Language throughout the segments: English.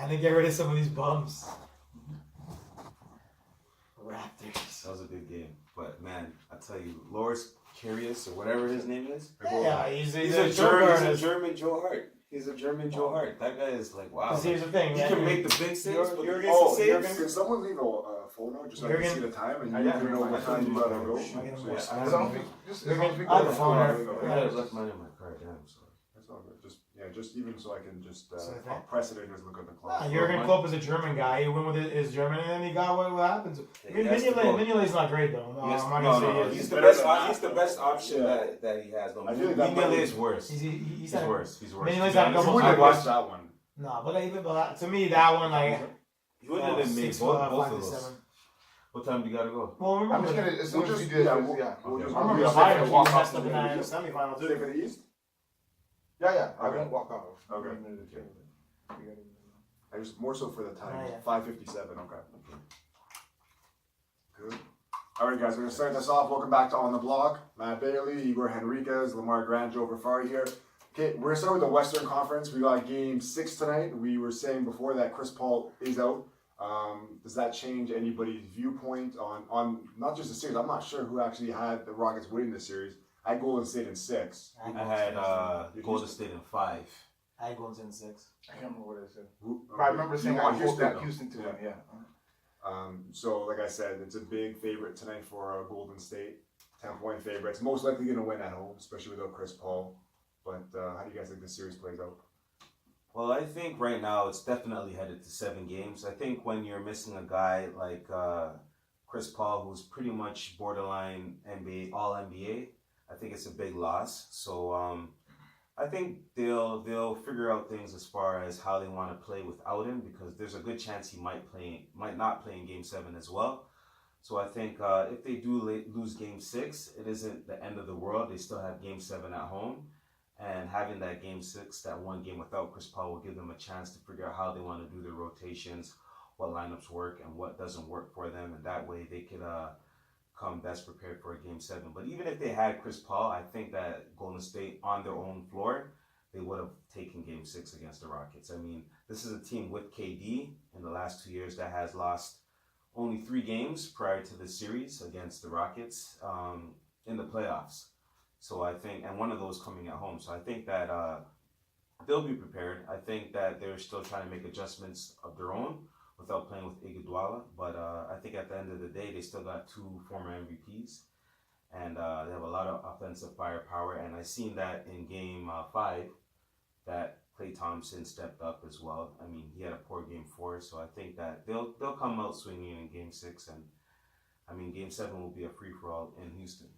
And then get rid of some of these bums. Raptors. That was a good game. But, man, I tell you, Loris Karius, or whatever his name is. Yeah, he's a German Joe Hart. He's a German Joe Hart. That guy is like, wow. Because here's the thing. He can make the big saves. Can someone leave a phone note just so I can see the time and you can know what time you gotta go? I have a phone. I left mine in my car. Damn, sorry. That's all good. Just even so I can just I'll press it and just look at the clock. Jurgen Klopp is a German guy. He went with his German, and then he got what happens. Mignolet's not great though. He's the best option that he has. Mignolet is worse. He's worse. Mignolet's had a couple. I watched that one. No, but to me that one like. He wouldn't have made both of those. What time do you gotta go? Well, remember, I'm just gonna as soon as you do that. I remember the final he messed up in the semifinal too. Stay for the East? Yeah. I won't walk off. Okay. I was more so for the time. 5:57. Okay. Good. All right, guys. We're gonna start this off. Welcome back to On the Block. Matt Bailey, Igor Henriquez, Lamar Grant, Joe Verfari here. Okay, we're gonna start with the Western Conference. We got Game 6 tonight. We were saying before that Chris Paul is out. Does that change anybody's viewpoint on not just the series? I'm not sure who actually had the Rockets winning the series. I had Golden State in 6. I had Golden State in 5. I had Golden State in 6. I can't remember what I said. But I remember saying I hope that Houston to win. Yeah. So like I said, it's a big favorite tonight for Golden State. 10-point favorites. Most likely going to win at home, especially without Chris Paul. But how do you guys think this series plays out? Well, I think right now it's definitely headed to 7 games. I think when you're missing a guy like Chris Paul, who's pretty much borderline NBA, all NBA, I think it's a big loss. So I think they'll figure out things as far as how they want to play without him, because there's a good chance he might not play in Game 7 as well. So I think if they do lose Game 6, it isn't the end of the world. They still have Game 7 at home. And having that Game 6, that one game without Chris Paul, will give them a chance to figure out how they want to do their rotations, what lineups work and what doesn't work for them. And that way they could come best prepared for a Game 7. But even if they had Chris Paul, I think that Golden State on their own floor, they would have taken Game 6 against the Rockets. I mean, this is a team with KD in the last 2 years that has lost only 3 games prior to the series against the Rockets in the playoffs. So I think, and one of those coming at home. So I think that they'll be prepared. I think that they're still trying to make adjustments of their own without playing with Iguodala. But I think at the end of the day, they still got 2 former MVPs. And they have a lot of offensive firepower. And I seen that in Game 5 that Klay Thompson stepped up as well. I mean, he had a poor Game 4. So I think that they'll come out swinging in Game 6. And I mean, Game 7 will be a free-for-all in Houston.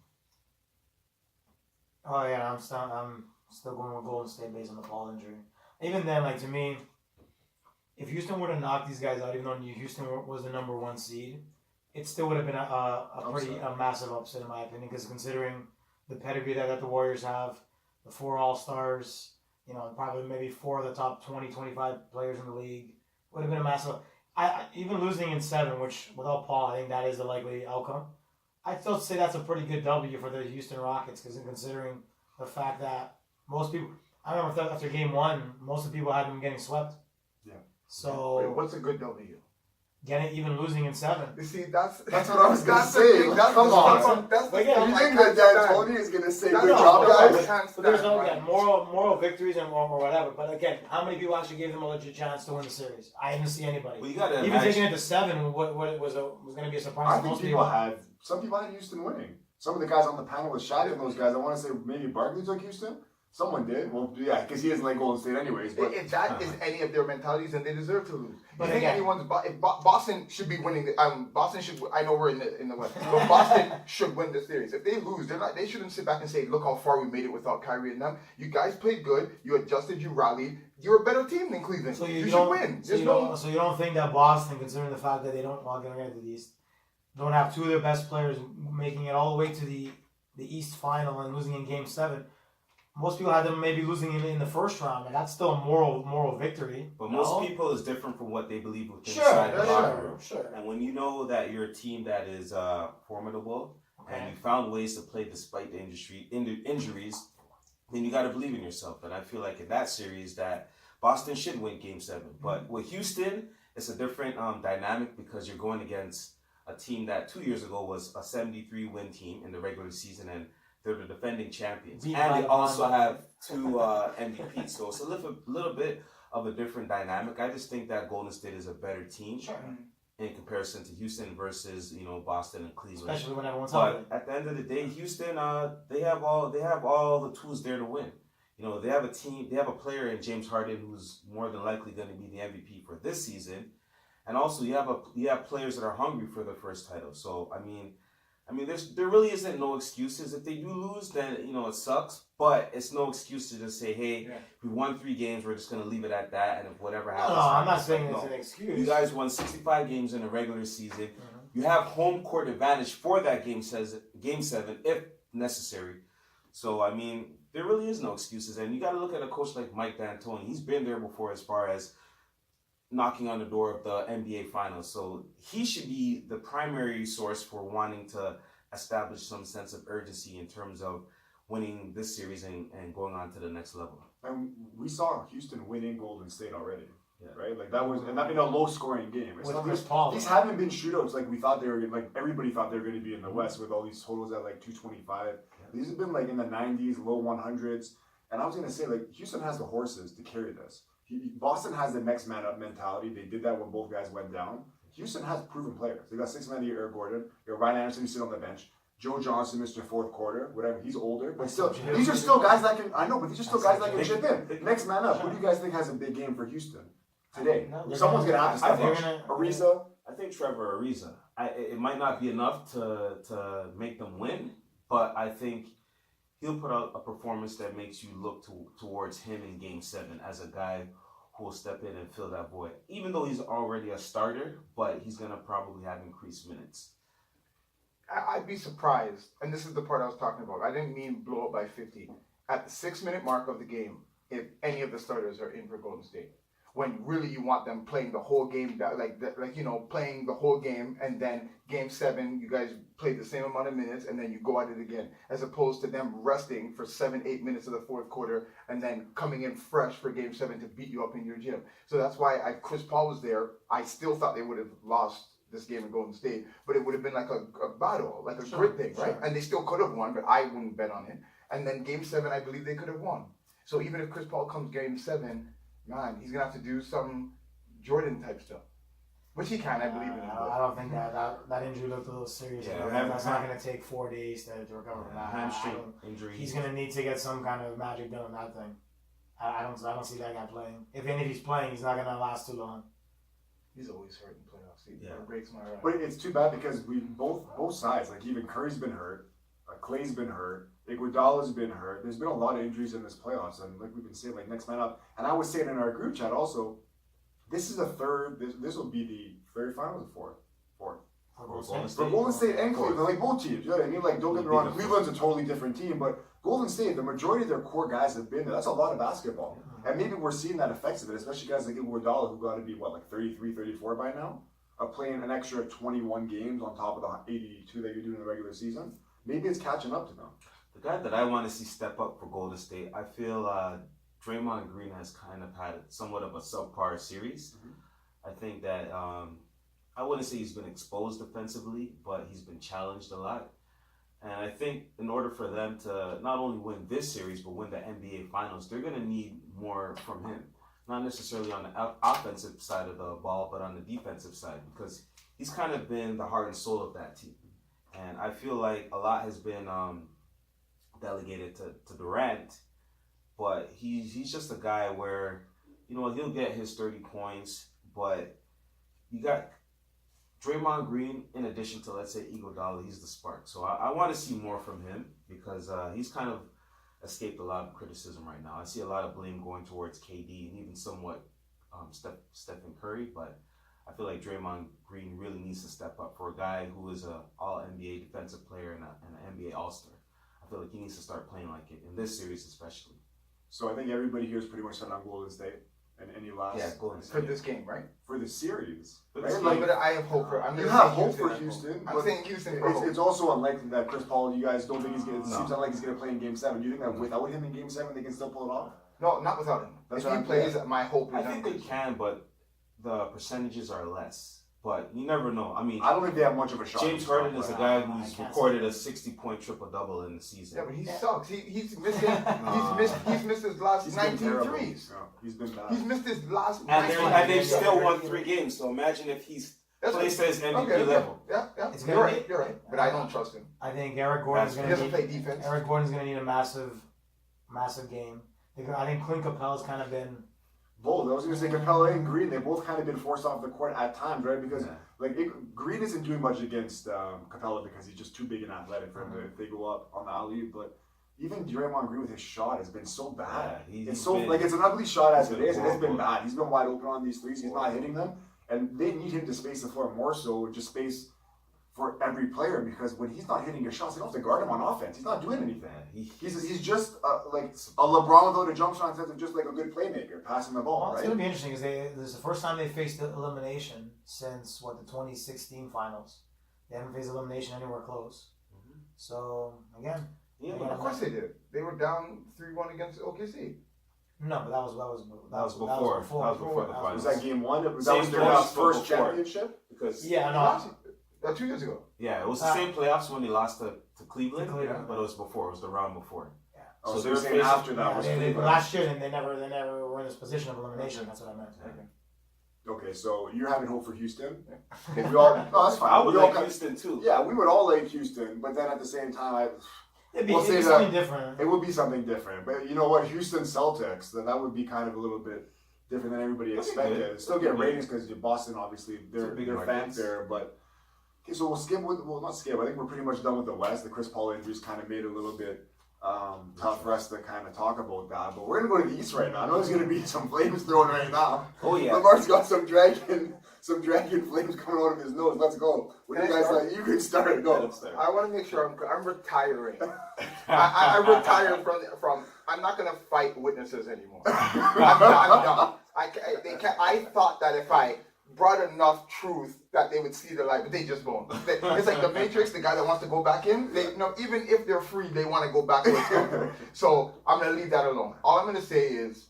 Oh yeah, I'm still going with Golden State based on the Paul injury. Even then, like to me, if Houston were to knock these guys out, even though Houston was the number 1 seed, it still would have been a massive upset in my opinion. Because considering the pedigree that the Warriors have, the 4 All-Stars, probably maybe 4 of the top 20, 25 players in the league, would have been a massive. Even losing in 7, which without Paul, I think that is the likely outcome. I'd still say that's a pretty good W for the Houston Rockets, because considering the fact that most people, I remember after Game 1, most of the people had them getting swept. Yeah. So wait, what's a good W? Even losing in 7. You see, that's what I was gonna say. Come on. That's you think that D'Antoni is gonna say good job, guys? But there's no moral victories and or whatever. But again, how many people actually gave them a legit chance to win the series? I didn't see anybody. Well, you gotta even taking it to 7, what was going to be a surprise. I think some people had Houston winning. Some of the guys on the panel with shots on those guys. I want to say maybe Barkley took Houston. Someone did. Well, yeah, because he doesn't like Golden State anyways. But if that is any of their mentalities, then they deserve to lose. But I think if Boston should be winning. Boston should. I know we're in the West, but Boston should win the series. If they lose, they shouldn't sit back and say, "Look how far we made it without Kyrie and them." You guys played good. You adjusted. You rallied. You're a better team than Cleveland. So you should win. So you don't think that Boston, considering the fact that they don't want to get to the East, don't have 2 of their best players making it all the way to the East Final and losing in Game 7. Most people had them maybe losing in the first round, and that's still a moral victory. But most people is different from what they believe within inside the locker room. Sure. And when you know that you're a team that is formidable, and you found ways to play despite the injuries, then you got to believe in yourself. And I feel like in that series that Boston should win Game 7. But with Houston, it's a different dynamic because you're going against a team that 2 years ago was a 73-win team in the regular season, and they're the defending champions. Beat And by they also one. have 2 MVPs. So it's a little bit of a different dynamic. I just think that Golden State is a better team in comparison to Houston versus, Boston and Cleveland. Especially when everyone's But healthy. at the end of the day, Houston, they have all the tools there to win. They have a team, they have a player in James Harden who's more than likely going to be the MVP for this season, and also you have players that are hungry for their first title. So I mean, there really isn't no excuses. If they do lose, then it sucks. But it's no excuse to just say, hey, we won 3 games, we're just going to leave it at that, and if whatever happens, No, I'm not happens. saying Like, it's no. an excuse. You guys won 65 games in a regular season. You have home court advantage for that game 7 if necessary. So, I mean, there really is no excuses. And you got to look at a coach like Mike D'Antoni. He's been there before as far as knocking on the door of the NBA Finals. So he should be the primary source for wanting to establish some sense of urgency in terms of winning this series and going on to the next level. And we saw Houston winning Golden State already. Yeah. Right? Like that was, and that in a low scoring game. It's With not Chris these, Paul, these though. haven't been shootouts like we thought they were like everybody thought they were going to be in the West with all these totals at like 225. These have been like in the 90s, low 100s. And I was going to say, like, Houston has the horses to carry this. Boston has the next man up mentality. They did that when both guys went down. Houston has proven players. They got 6 men a year, Eric Gordon. You got Ryan Anderson who sit on the bench. Joe Johnson, Mr. Fourth Quarter, whatever. He's older, but still, these are still guys that can. I know, but these are still guys that can chip in. Next man up. Who do you guys think has a big game for Houston today? Someone's gonna have to step up. Ariza. I think Trevor Ariza. It might not be enough to make them win, but I think he'll put out a performance that makes you look towards him in Game 7 as a guy who will step in and fill that void. Even though he's already a starter, but he's gonna probably have increased minutes. I'd be surprised, and this is the part I was talking about. I didn't mean blow up by 50. At the 6-minute mark of the game, if any of the starters are in for Golden State, when really you want them playing the whole game, playing the whole game, and then Game 7, you guys play the same amount of minutes, and then you go at it again, as opposed to them resting for 7-8 minutes of the fourth quarter, and then coming in fresh for Game 7 to beat you up in your gym. So that's why Chris Paul was there. I still thought they would have lost this game in Golden State, but it would have been like a battle, like a grit thing, right? And they still could have won, but I wouldn't bet on it. And then Game 7, I believe they could have won. So even if Chris Paul comes Game 7, man, he's gonna have to do some Jordan type stuff, which he can, I believe in him. I don't think that injury looked a little serious. Yeah, That's not going to take 4 days to recover from that. Hamstring injury. He's going to need to get some kind of magic done on that thing. I don't see that guy playing. If he's playing, he's not going to last too long. He's always hurt in playoffs. He breaks my heart. But it's too bad because we both sides, like even Curry's been hurt, Clay's been hurt, Iguodala's been hurt. There's been a lot of injuries in this playoffs, and like we've been saying, like next man up. And I was saying in our group chat also, this is the third. This will be the third finals or fourth. For Golden State and Cleveland, like both teams, you know what I mean? Like don't get me wrong, Cleveland's a totally different team, but Golden State, the majority of their core guys have been there. That's a lot of basketball. And maybe we're seeing that effects of it, especially guys like Iguodala who got to be, 33, 34 by now, playing an extra 21 games on top of the 82 that you do in the regular season. Maybe it's catching up to them. The guy that I want to see step up for Golden State, I feel Draymond Green has kind of had somewhat of a subpar series. I think that I wouldn't say he's been exposed defensively, but he's been challenged a lot. And I think in order for them to not only win this series, but win the NBA Finals, they're going to need more from him. Not necessarily on the offensive side of the ball, but on the defensive side, because he's kind of been the heart and soul of that team. And I feel like a lot has been delegated to Durant, but he's just a guy where, he'll get his 30 points, but you got Draymond Green, in addition to, let's say, Iguodala, he's the spark. So I want to see more from him because he's kind of escaped a lot of criticism right now. I see a lot of blame going towards KD and even somewhat Stephen Curry, but I feel like Draymond Green really needs to step up for a guy who is an all-NBA defensive player and an NBA All-Star. I feel like he needs to start playing like it, in this series especially. So I think everybody here is pretty much set on Golden State. And any last Golden for State. this game, right? For the series. Right? But I have hope for. You have hope for Houston. I'm saying Houston for hope. It's also unlikely that Chris Paul. You guys don't think he's gonna. It seems unlikely he's gonna play in Game 7. Do you think that without him in Game 7 they can still pull it off? No, not without him. That's If what he I'm plays, my hope is I think they can, but the percentages are less. But you never know. I mean, I don't think they have much of a shot. James Harden is a guy I who's can't recorded say a 60-point triple-double in the season. Yeah, but he sucks. He's missing. Nah. He's missed his last He's 19 been terrible. threes. No, he's been bad. He's missed his last. And 19 they've threes. still won 3 games. So imagine if he's That's placed at his MVP okay, level. Yeah. It's You're gonna right. You're right. But I don't trust him. I think Eric Gordon's He going to doesn't play defense. Eric Gordon's going to need a massive game. I think Clint Capel's kind of been. Both. I was going to say Capella and Green. They both kind of been forced off the court at times, right? Because Green isn't doing much against Capella because he's just too big and athletic for him to if they go up on the alley. But even Draymond Green with his shot has been so bad. Yeah, It's an ugly shot as it is, and it's been horrible. bad. He's been wide open on these threes. He's not hitting them, and they need him to space the floor more so, just space for every player, because when he's not hitting your shots, they don't have to guard him on offense. He's not doing anything. He's just like a LeBron without a jump shot instead of just like a good playmaker passing the ball, Well, it's right? going to be interesting because this is the first time they faced elimination since the 2016 finals. They haven't faced elimination anywhere close. So again, Yeah, Of course they did. They were down 3-1 against OKC. no, but that was before. That was before the that finals. Was that game one? That was Same their playoffs, first but before. championship? Because Yeah, no. 2 years ago. yeah, it was the same playoffs when they lost to Cleveland, To Cleveland. but it was before. It was the round before. Oh, so they you're were saying facing- after that was they, Cleveland. last year they never were in this position of elimination. That's what I meant. Okay, so you're having hope for Houston? If we all, no, that's fine. I would We all like got- Houston too. Yeah, we would all like Houston, but then at the same time, It'd be, We'll it'd say be that- something different. it would be something different. But you know what? Houston Celtics, then that would be kind of a little bit different than everybody That'd be expected. good. Still get ratings because Boston, obviously, It's a they're big bigger market. fanfare. But okay, so we'll skip with, well, not skip. I think we're pretty much done with the West. The Chris Paul injuries kind of made it a little bit tough for us to kind of talk about that. But we're gonna go to the East right now. I know there's gonna be some flames thrown right now. Oh yeah. Lamar's got some dragon flames coming out of his nose. Let's go. What do you Can I guys start? like? You can start. Go. Let's start. I want to make sure I'm retiring. I retired from. I'm not going to fight witnesses anymore. I'm done. I thought that if I brought enough truth that they would see the light, but they just won't. It's like the Matrix, the guy that wants to go back in. Even if they're free, they want to go back to what's going. So I'm going to leave that alone. All I'm going to say is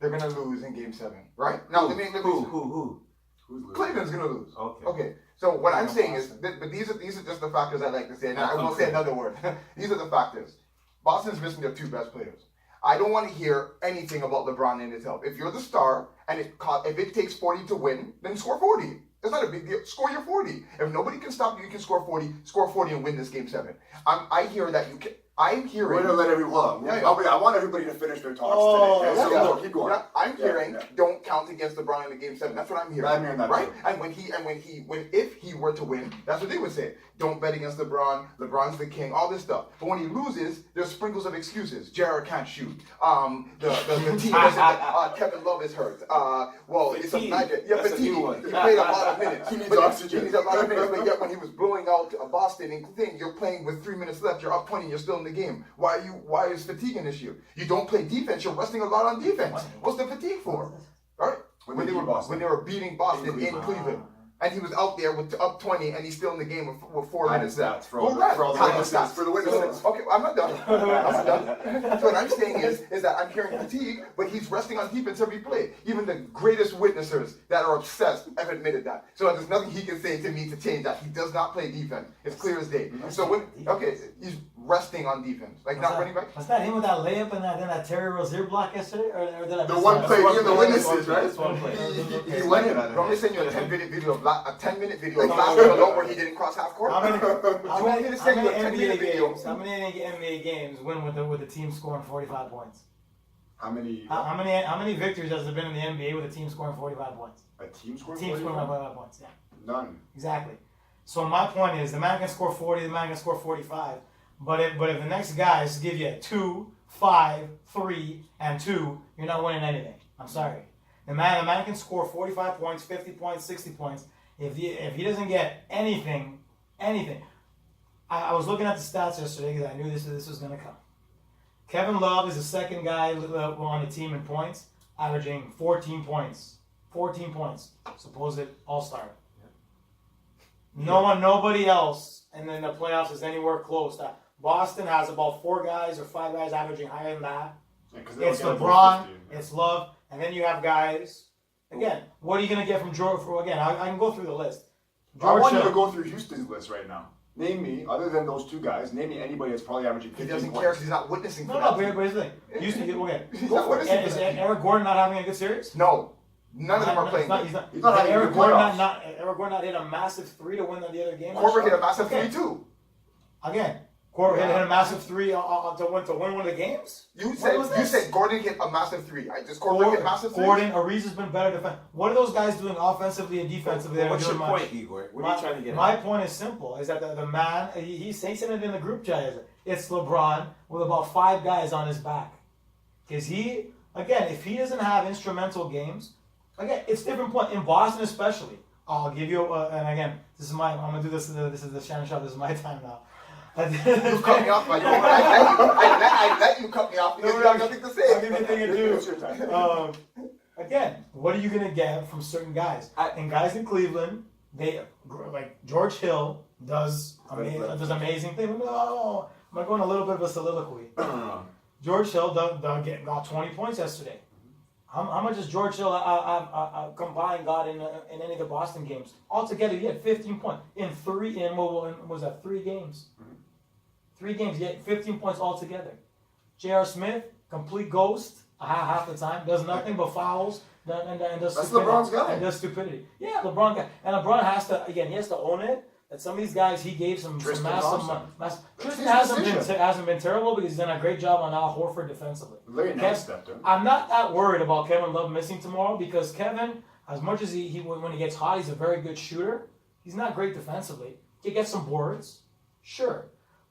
they're going to lose in Game 7, right? Now, Who? Who's losing? Cleveland's going to lose. Okay. Okay, so what I'm saying is, but these are just the factors I like to say, and I won't say another word. These are the factors. Boston's missing their 2 best players. I don't want to hear anything about LeBron and his help. If you're the star, and if it takes 40 to win, then score 40. It's not a big deal. Score your 40. If nobody can stop you, you can score 40. Score 40 and win this Game 7. I hear that you can. I'm hearing. We're gonna let everyone. Yeah, I want everybody to finish their talks today. Okay? So go, keep going. I'm hearing Yeah. don't count against LeBron in the Game 7. That's what I'm hearing. I'm hearing that right? too. And if he were to win, that's what they would say. Don't bet against LeBron. LeBron's the king. All this stuff. But when he loses, there's sprinkles of excuses. Jared can't shoot. The team doesn't. Kevin Love is hurt. It's a Fatigue. magic. Yeah, That's a fatigue. new one. He played a lot of minutes. He needs But oxygen. He needs a lot of minutes. But yet when he was blowing out Boston and thing, you're playing with 3 minutes left. You're up 20. You're still in the game. Why is fatigue an issue? You don't play defense. You're resting a lot on defense. What's the fatigue for? Right? When they were beating Boston in Cleveland. And he was out there with up 20, and he's still in the game with 4 minutes left. For all the witnesses. For the witnesses. Okay, I'm not done. I'm not done. So what I'm saying is that I'm hearing fatigue, but he's resting on defense every play. Even the greatest witnessers that are obsessed have admitted that. So there's nothing he can say to me to change that. He does not play defense. It's clear as day. So he's resting on defense, like not running back. Was that him with that layup and that Terry Rozier block yesterday, or did I The miss one that? play, you the witnesses, right? That's one play. He went in on I'm gonna it. send you a 10-minute video of last year alone where he didn't cross half court. How many want me to send you a 10-minute NBA video? games? How many NBA games win with the team scoring 45 points? How many? How many victories has there been in the NBA with a team scoring 45 points? A team score? Team scoring 45 points. Yeah, None. exactly. So my point is, the man can score 40, the man can score 45. But if the next guys give you a 2, 5, 3, and 2, you're not winning anything. I'm sorry. The man can score 45 points, 50 points, 60 points. If he doesn't get anything, I was looking at the stats yesterday because I knew this was going to come. Kevin Love is the second guy on the team in points, averaging 14 points. 14 points. Supposed all-star. Nobody else, and then the playoffs is anywhere close. Boston has about 4 guys or 5 guys averaging higher than that. 'cause they don't It's get a full LeBron. 50. It's Love, and then you have guys. Again, what are you gonna get from George? Again, I can go through the list. I want you Hill. to go through Houston's list right now. Name me, other than those two guys, name me anybody that's probably averaging He 15 doesn't points. care because he's not witnessing. No, for no, that team. but here's the thing. Houston, okay. He's not witnessing for Is that team. Eric Gordon not having a good series? No, none of them are playing. He's not. He's not having Eric good Gordon playoffs. Eric Gordon not hit a massive 3 to win the other game. Corver hit a massive Okay. 3 too. Again, Corver hit Yeah. a massive 3 to win one of the games. You What said was you this? said Gordon hit a massive 3. I just Corver hit massive 3. Gordon, Ariza's been better defense. What are those guys doing offensively and defensively? that are What's your doing much? point, Igor? What are you trying to get My at? point is simple: is that the man he said it in the group chat. It's LeBron with about 5 guys on his back. Because he, again, if he doesn't have instrumental games, again, it's different point in Boston especially. I'll give you, and again, this is I'm gonna do this. This is the Shannon Shop. This is my time now. You cut me off, but I let you cut me off because you have nothing to I'll give say. you a thing to It's your time. do. Again, what are you gonna get from certain guys? And guys in Cleveland, they like George Hill does amazing things. Oh, I'm gonna go on a little bit of a soliloquy. George Hill got 20 points yesterday. How much has George Hill combined got in any of the Boston games? Altogether, he had 15 points in what was that 3 games? 3 games, he had 15 points altogether. J.R. Smith, complete ghost half the time, does nothing but fouls and does That's stupidity. LeBron's guy. And does stupidity. Yeah, LeBron guy. And LeBron has to own it. That some of these guys he gave some Tristan massive. Thompson. Tristan his hasn't been terrible because he's done a great job on Al Horford defensively. Larry Kev- Nance stepped in. I'm not that worried about Kevin Love missing tomorrow because Kevin, as much as he when he gets hot, he's a very good shooter. He's not great defensively. He gets some boards, sure.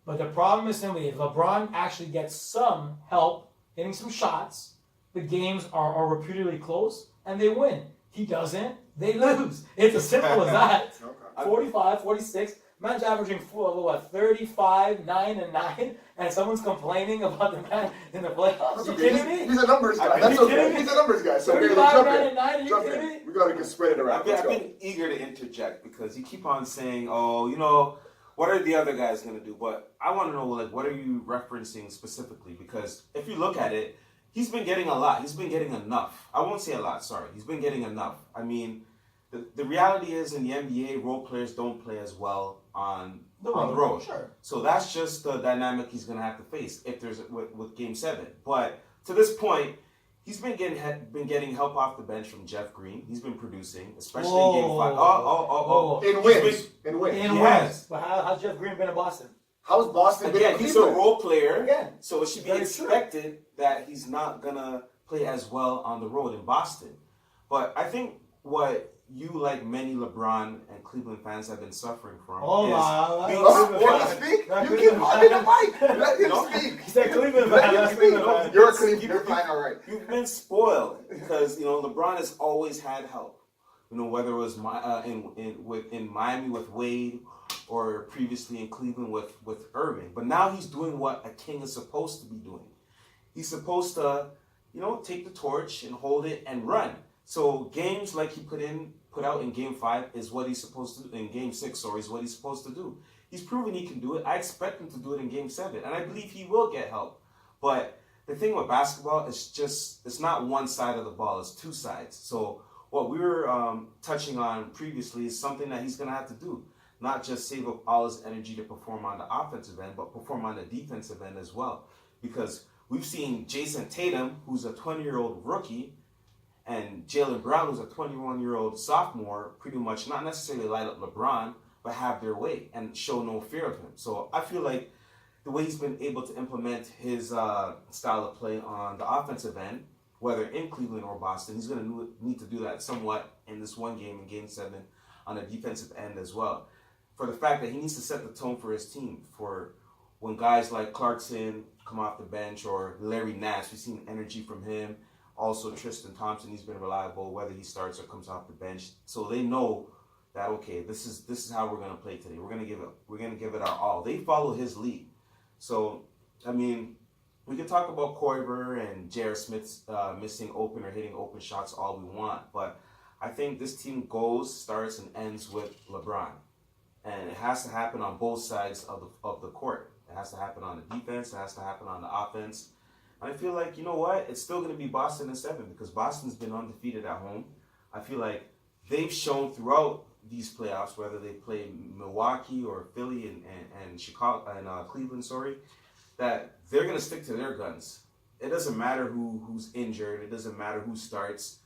But the problem is simply if LeBron actually gets some help hitting some shots, the games are reputedly close and they win. He doesn't, they lose. It's as simple as that. Okay. 45, 46. Man's averaging 35, 9, and 9, and someone's complaining about the man in the playoffs. That's You okay. kidding me? He's a numbers guy. Are That's you kidding okay. me? He's a numbers guy. So Bailey, 35, jump 9, in. and 9, are you Jump kidding in. me? We gotta get spread it around. I've Let's go. been eager to interject because you keep on saying, "Oh, what are the other guys going to do?" But I want to know, like, what are you referencing specifically? Because if you look at it, he's been getting a lot. He's been getting enough. I won't say a lot. Sorry, he's been getting enough. I mean, the reality is in the NBA, role players don't play as well on the road. Sure. So that's just the dynamic he's going to have to face if there's with Game 7. But to this point, he's been getting help off the bench from Jeff Green. He's been producing, especially in Game 5. In He's wins. In wins. In Yes. wins. But how's Jeff Green been in Boston? How's Boston been Again, in he's a Cleveland? role player. Again, So it should be very true. expected that he's not going to play as well on the road in Boston. But I think what you, like many LeBron and Cleveland fans, have been suffering from is being Let him spoiled. speak. You keep hogging the mic. Let him No. speak. He said Cleveland Let fan. him That's speak. Cleveland fan. You're a Cleveland. You're fine. All right. You've been spoiled because LeBron has always had help. Whether it was in Miami with Wade or previously in Cleveland with Irving. But now he's doing what a king is supposed to be doing. He's supposed to, take the torch and hold it and run. So games like he put out in Game 5 is what he's supposed to do. In Game 6, is what he's supposed to do. He's proven he can do it. I expect him to do it in Game 7, and I believe he will get help. But the thing with basketball is it's not one side of the ball; it's 2 sides. So what we were touching on previously is something that he's going to have to do. Not just save up all his energy to perform on the offensive end, but perform on the defensive end as well. Because we've seen Jason Tatum, who's a 20-year-old rookie, and Jaylen Brown, who's a 21-year-old sophomore, pretty much not necessarily light up LeBron, but have their way and show no fear of him. So I feel like the way he's been able to implement his style of play on the offensive end, whether in Cleveland or Boston, he's going to need to do that somewhat in this one game, in Game 7, on the defensive end as well. For the fact that he needs to set the tone for his team, for when guys like Clarkson come off the bench or Larry Nance, we've seen energy from him. Also, Tristan Thompson, he's been reliable, whether he starts or comes off the bench. So they know that, okay, this is how we're gonna play today. We're gonna give it our all. They follow his lead. So, I mean, we can talk about Korver and J.R. Smith missing open or hitting open shots all we want, but I think this team starts, and ends with LeBron. And it has to happen on both sides of the court. It has to happen on the defense. It has to happen on the offense. And I feel like, you know what? It's still going to be Boston in 7 because Boston's been undefeated at home. I feel like they've shown throughout these playoffs, whether they play Milwaukee or Philly and Chicago and Cleveland, that they're going to stick to their guns. It doesn't matter who's injured. It doesn't matter who starts,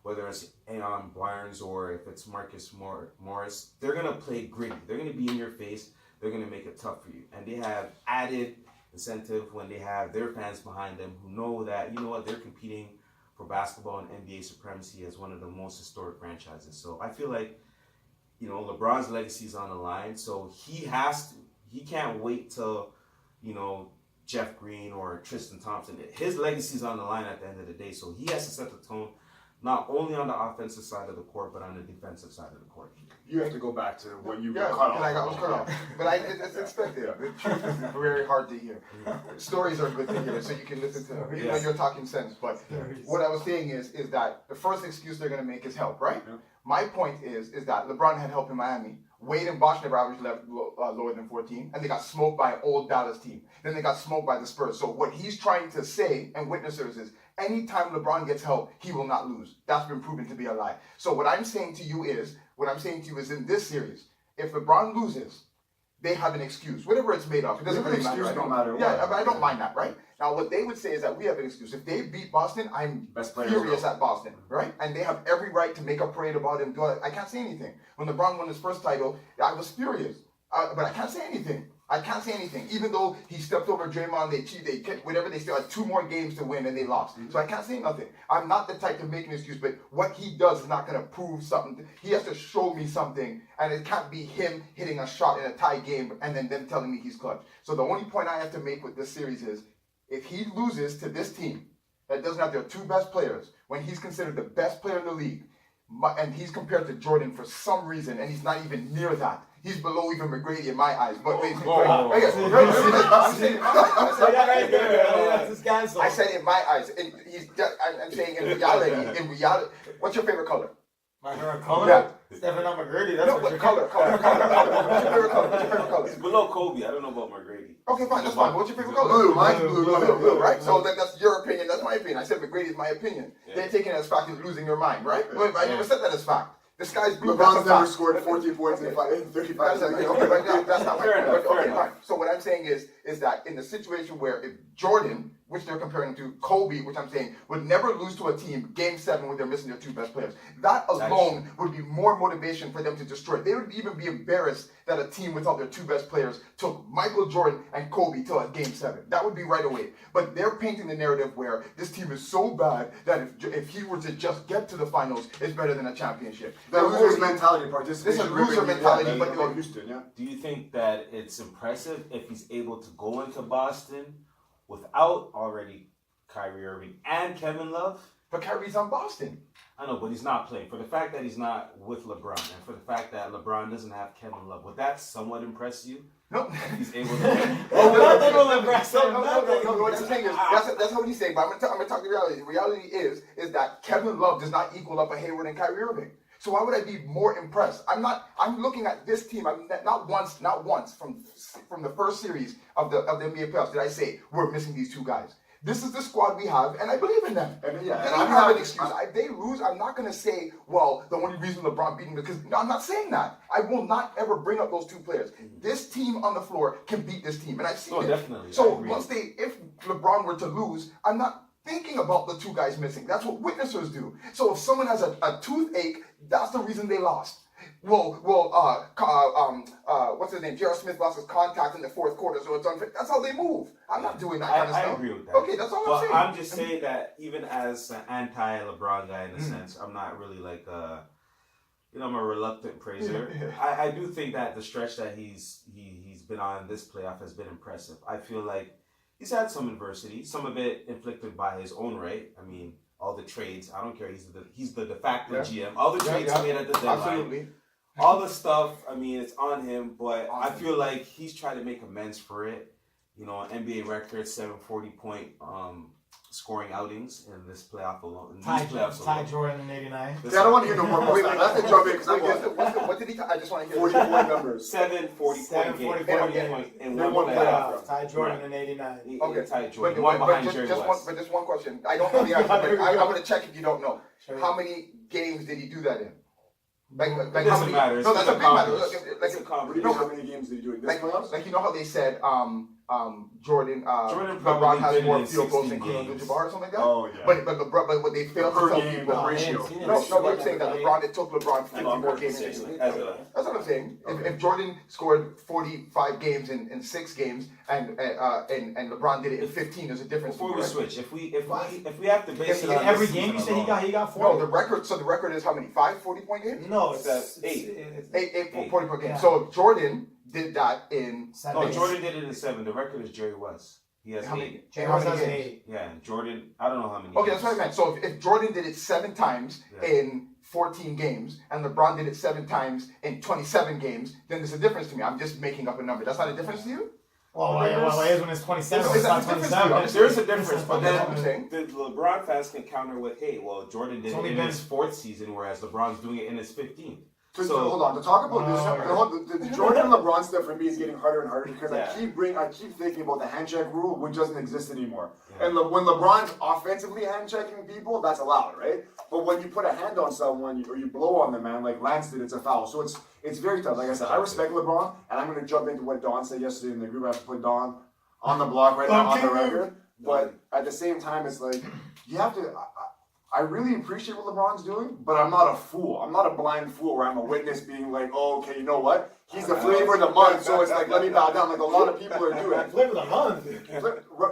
whether it's Aeon Barnes or if it's Marcus Morris. They're going to play gritty. They're going to be in your face. They're going to make it tough for you. And they have added incentive when they have their fans behind them who know that, you know what, they're competing for basketball and NBA supremacy as one of the most historic franchises. So I feel like, you know, LeBron's legacy is on the line. So he can't wait till, you know, Jeff Green or Tristan Thompson. His legacy is on the line at the end of the day. So he has to set the tone, not only on the offensive side of the court, but on the defensive side of the court. You have to go back to what you got Yeah, cut and off. I was cut off. But it's expected. The truth is very hard to hear. Stories are good to hear, so you can listen to them, even though you're talking sense. But what I was saying is that the first excuse they're going to make is help, right? Yeah. My point is that LeBron had help in Miami. Wade and Bosh never averaged lower than 14, and they got smoked by an old Dallas team. Then they got smoked by the Spurs. So what he's trying to say and witnessers is, anytime LeBron gets help, he will not lose. That's been proven to be a lie. So what I'm saying to you is in this series, if LeBron loses, they have an excuse, whatever it's made of. It doesn't really matter. No matter what. Yeah, I don't mind that, right? Now, what they would say is that we have an excuse. If they beat Boston, I'm furious at Boston, right? And they have every right to make a parade about him. I can't say anything. When LeBron won his first title, I was furious. But I can't say anything. I can't say anything. Even though he stepped over Draymond, they cheated, they still had 2 more games to win and they lost. So I can't say nothing. I'm not the type to make an excuse, but what he does is not going to prove something. He has to show me something, and it can't be him hitting a shot in a tie game and then them telling me he's clutch. So the only point I have to make with this series is, if he loses to this team that doesn't have their 2 best players, when he's considered the best player in the league, and he's compared to Jordan for some reason, and he's not even near that. He's below even McGrady in my eyes. But I said in my eyes. And I'm saying in reality, what's your favorite color? My favorite color? Yeah. Stephen McGrady. That's No, what but you're color. What's your favorite color? What's your favorite color? He's below Kobe. I don't know about McGrady. Okay, fine, that's fine. What's your favorite color? Blue, mine's blue, right? So that's your opinion, that's my opinion. I said McGrady is my opinion. Yeah. They're taking it as fact he's losing your mind, right? But I never said that as fact. This guy's blue. LeBron's never scored 14 points in 35 seconds. That's not Fair enough, fair okay, enough. fine. So what I'm saying is that in the situation where if Jordan, which they're comparing to Kobe, which I'm saying would never lose to a team game 7 when they're missing their 2 best players, that alone would be more motivation for them to destroy. They would even be embarrassed that a team without their 2 best players took Michael Jordan and Kobe to a game 7. That would be right away. But they're painting the narrative where this team is so bad that if he were to just get to the finals, it's better than a championship. The loser's mentality, participation. This is loser mentality, but about Houston, yeah. Do you think that it's impressive if he's able to go into Boston without already Kyrie Irving and Kevin Love? But Kyrie's on Boston. I know, but he's not playing. For the fact that he's not with LeBron, and for the fact that LeBron doesn't have Kevin Love, would that somewhat impress you? No. He's able to. Nothing will impress him. No. What I'm saying is, that's what he's saying. But I'm going to talk the reality. The reality is that Kevin Love does not equal up a Hayward and Kyrie Irving. So why would I be more impressed? I'm looking at this team. I'm not once from the first series of the NBA playoffs did I say we're missing these 2 guys. This is the squad we have, and I believe in them. And they don't have an excuse. If they lose, I'm not going to say, well, the only reason LeBron beat them because no, I'm not saying that. I will not ever bring up those 2 players. This team on the floor can beat this team, and I've seen it. Definitely. So if LeBron were to lose, I'm not thinking about the 2 guys missing. That's what witnessers do. So if someone has a toothache, that's the reason they lost. What's his name? J.R. Smith lost his contact in the 4th quarter, so it's unfair. That's how they move. I'm not doing that kind of stuff. I agree with that. Okay, that's all I'm saying. I'm just saying that even as an anti-LeBron guy in a sense, I'm not really like I'm a reluctant praiser. I do think that the stretch that he's been on this playoff has been impressive. I feel like he's had some adversity, some of it inflicted by his own right. I mean, all the trades. I don't care. He's the de facto GM. All the trades he made at the deadline. Absolutely. All the stuff. I mean, it's on him. But I feel like he's trying to make amends for it. You know, NBA record, 740-point scoring outings in this playoff alone. In these Ty playoffs Ty alone. Jordan in '89. I don't want to hear no more about Wait, that. that's That's the jump in because I'm what did he? I just want to hear 40 point numbers. 7 40 7 point 40 game. point game. game. In They one won playoff. playoff. Ty Jordan in '89. Okay. Ty Jordan. One behind Jerry West. But just one question. I don't know the answer, but I'm going to check if you don't know. Sure. How many games did he do that in? Like It how doesn't many? matter. It's No, that's still a big matter. accomplished. It's What do accomplished. you mean, how many games did he do in this playoffs? Like you know how they said Jordan Jordan LeBron probably has did it more in field goals 16 than Kareem games. Abdul-Jabbar or something like that. Oh, yeah. But LeBron, but what they failed to Per tell game, people. the I ratio. didn't see No, that. you're saying that LeBron. It took LeBron 50 more games. As a That's what I'm saying. If Jordan scored 45 games in 6 games and LeBron did it in 15, there's a difference. before we right? switch, if we have to base it on Every this game you season said alone, he got 40. No, the record. So the record is how many? 5 40-point games? No, It's it's 8. it's 8 40-point games. Yeah. So Jordan did that in. seven. No, Jordan did it in 7. The record is Jerry West. He has How 8. many? James How many has games? 8. Yeah, and Jordan, I don't know how many. Okay, games. that's what I meant. So if Jordan did it 7 times Yeah. in 14 games and LeBron did it 7 times in 27 games, then there's a difference to me. I'm just making up a number. That's not a difference to you? Well, it is when it's 27. Is It's that not the difference 27. to you? There's a difference, but That's what I'm then saying. the LeBron fans can counter with, hey, well, Jordan did It's it only in been- his 4th season, whereas LeBron's doing it in his 15th. So hold on, to talk about this, the Jordan and LeBron stuff for me is getting harder and harder because Yeah. I keep thinking about the hand check rule, which doesn't exist anymore. Yeah. And when LeBron's offensively hand checking people, that's allowed, right? But when you put a hand on someone or you blow on the man like Lance did, it's a foul. So it's very tough. Like I said, I respect LeBron, and I'm going to jump into what Don said yesterday in the group. I have to put Don on the block right now on the record. But at the same time, it's like you have to. I really appreciate what LeBron's doing, but I'm not a fool. I'm not a blind fool where I'm a witness being like, oh, okay, you know what? He's the flavor of the month, so it's like, let me bow down. Like a lot of people are doing. Flavor of the month.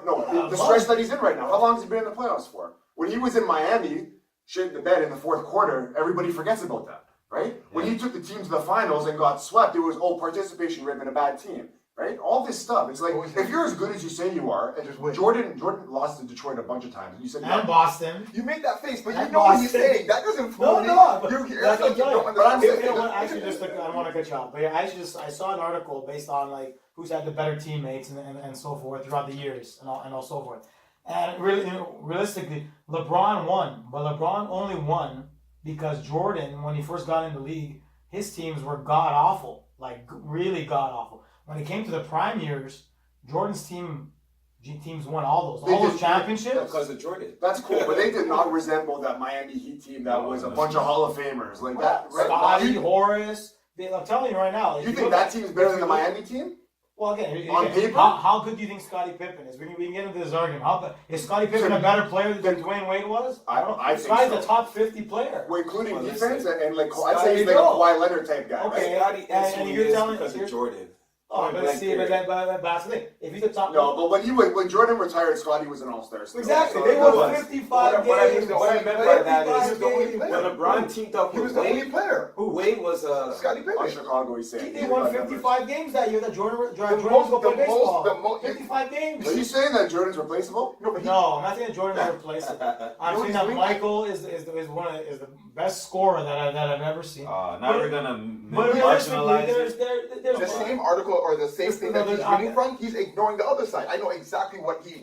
No, the stretch that he's in right now. How long has he been in the playoffs for? When he was in Miami, shit the bed in the 4th quarter, everybody forgets about that, right? When he took the team to the finals and got swept, it was, participation rate in a bad team. Right? All this stuff. It's like, if you're as good as you say you are, and Jordan lost to Detroit a bunch of times. And you said, And Boston. You made that face, but you And know what he's Boston. saying. That doesn't fool me. No, but That's like you don't understand. You know what? Actually, I don't want to cut you off, but yeah, I saw an article based on like who's had the better teammates and so forth throughout the years and all so forth. And really, realistically, LeBron won, but LeBron only won because Jordan, when he first got in the league, his teams were god awful, like really god awful. When it came to the prime years, Jordan's teams won all those championships. Because of Jordan. that's cool, but they did not resemble that Miami Heat team that was a bunch of Hall of Famers. Like that. Scotty, Horace. I'm telling you right now. You think that team is better than the Miami team? Well, again, On paper? how good do you think Scottie Pippen is? We can get into this argument. Is Scottie Pippen a better player than Dwayne Wade was? I think Scotty's so. a top 50 player. Well, including Well, defense listen. and like Scotty, I'd say he's like a Kawhi Leonard type guy. Okay. Right? Scotty and you're telling because of Jordan. Oh, but Blank see, period. but that's the thing. If he's the top, No, but when Jordan retired, Scotty was an all-star. Still. exactly. So They it won was. 55 games. What I meant by that is 55 games. when LeBron teamed up He was with the only Wade, player. Wade was Scottie On Pippen. Chicago, he's saying. They won 55 games that year. That Jordan was most- go play the baseball. most- 55 games. Are you saying that Jordan's replaceable? No, but he, No, I'm not saying Jordan will replace it. I'm saying that Michael is the best scorer that I've ever seen. now we're gonna But realistically, marginalize it. there's the same article or the same thing that he's reading from, he's ignoring the other side. I know exactly what he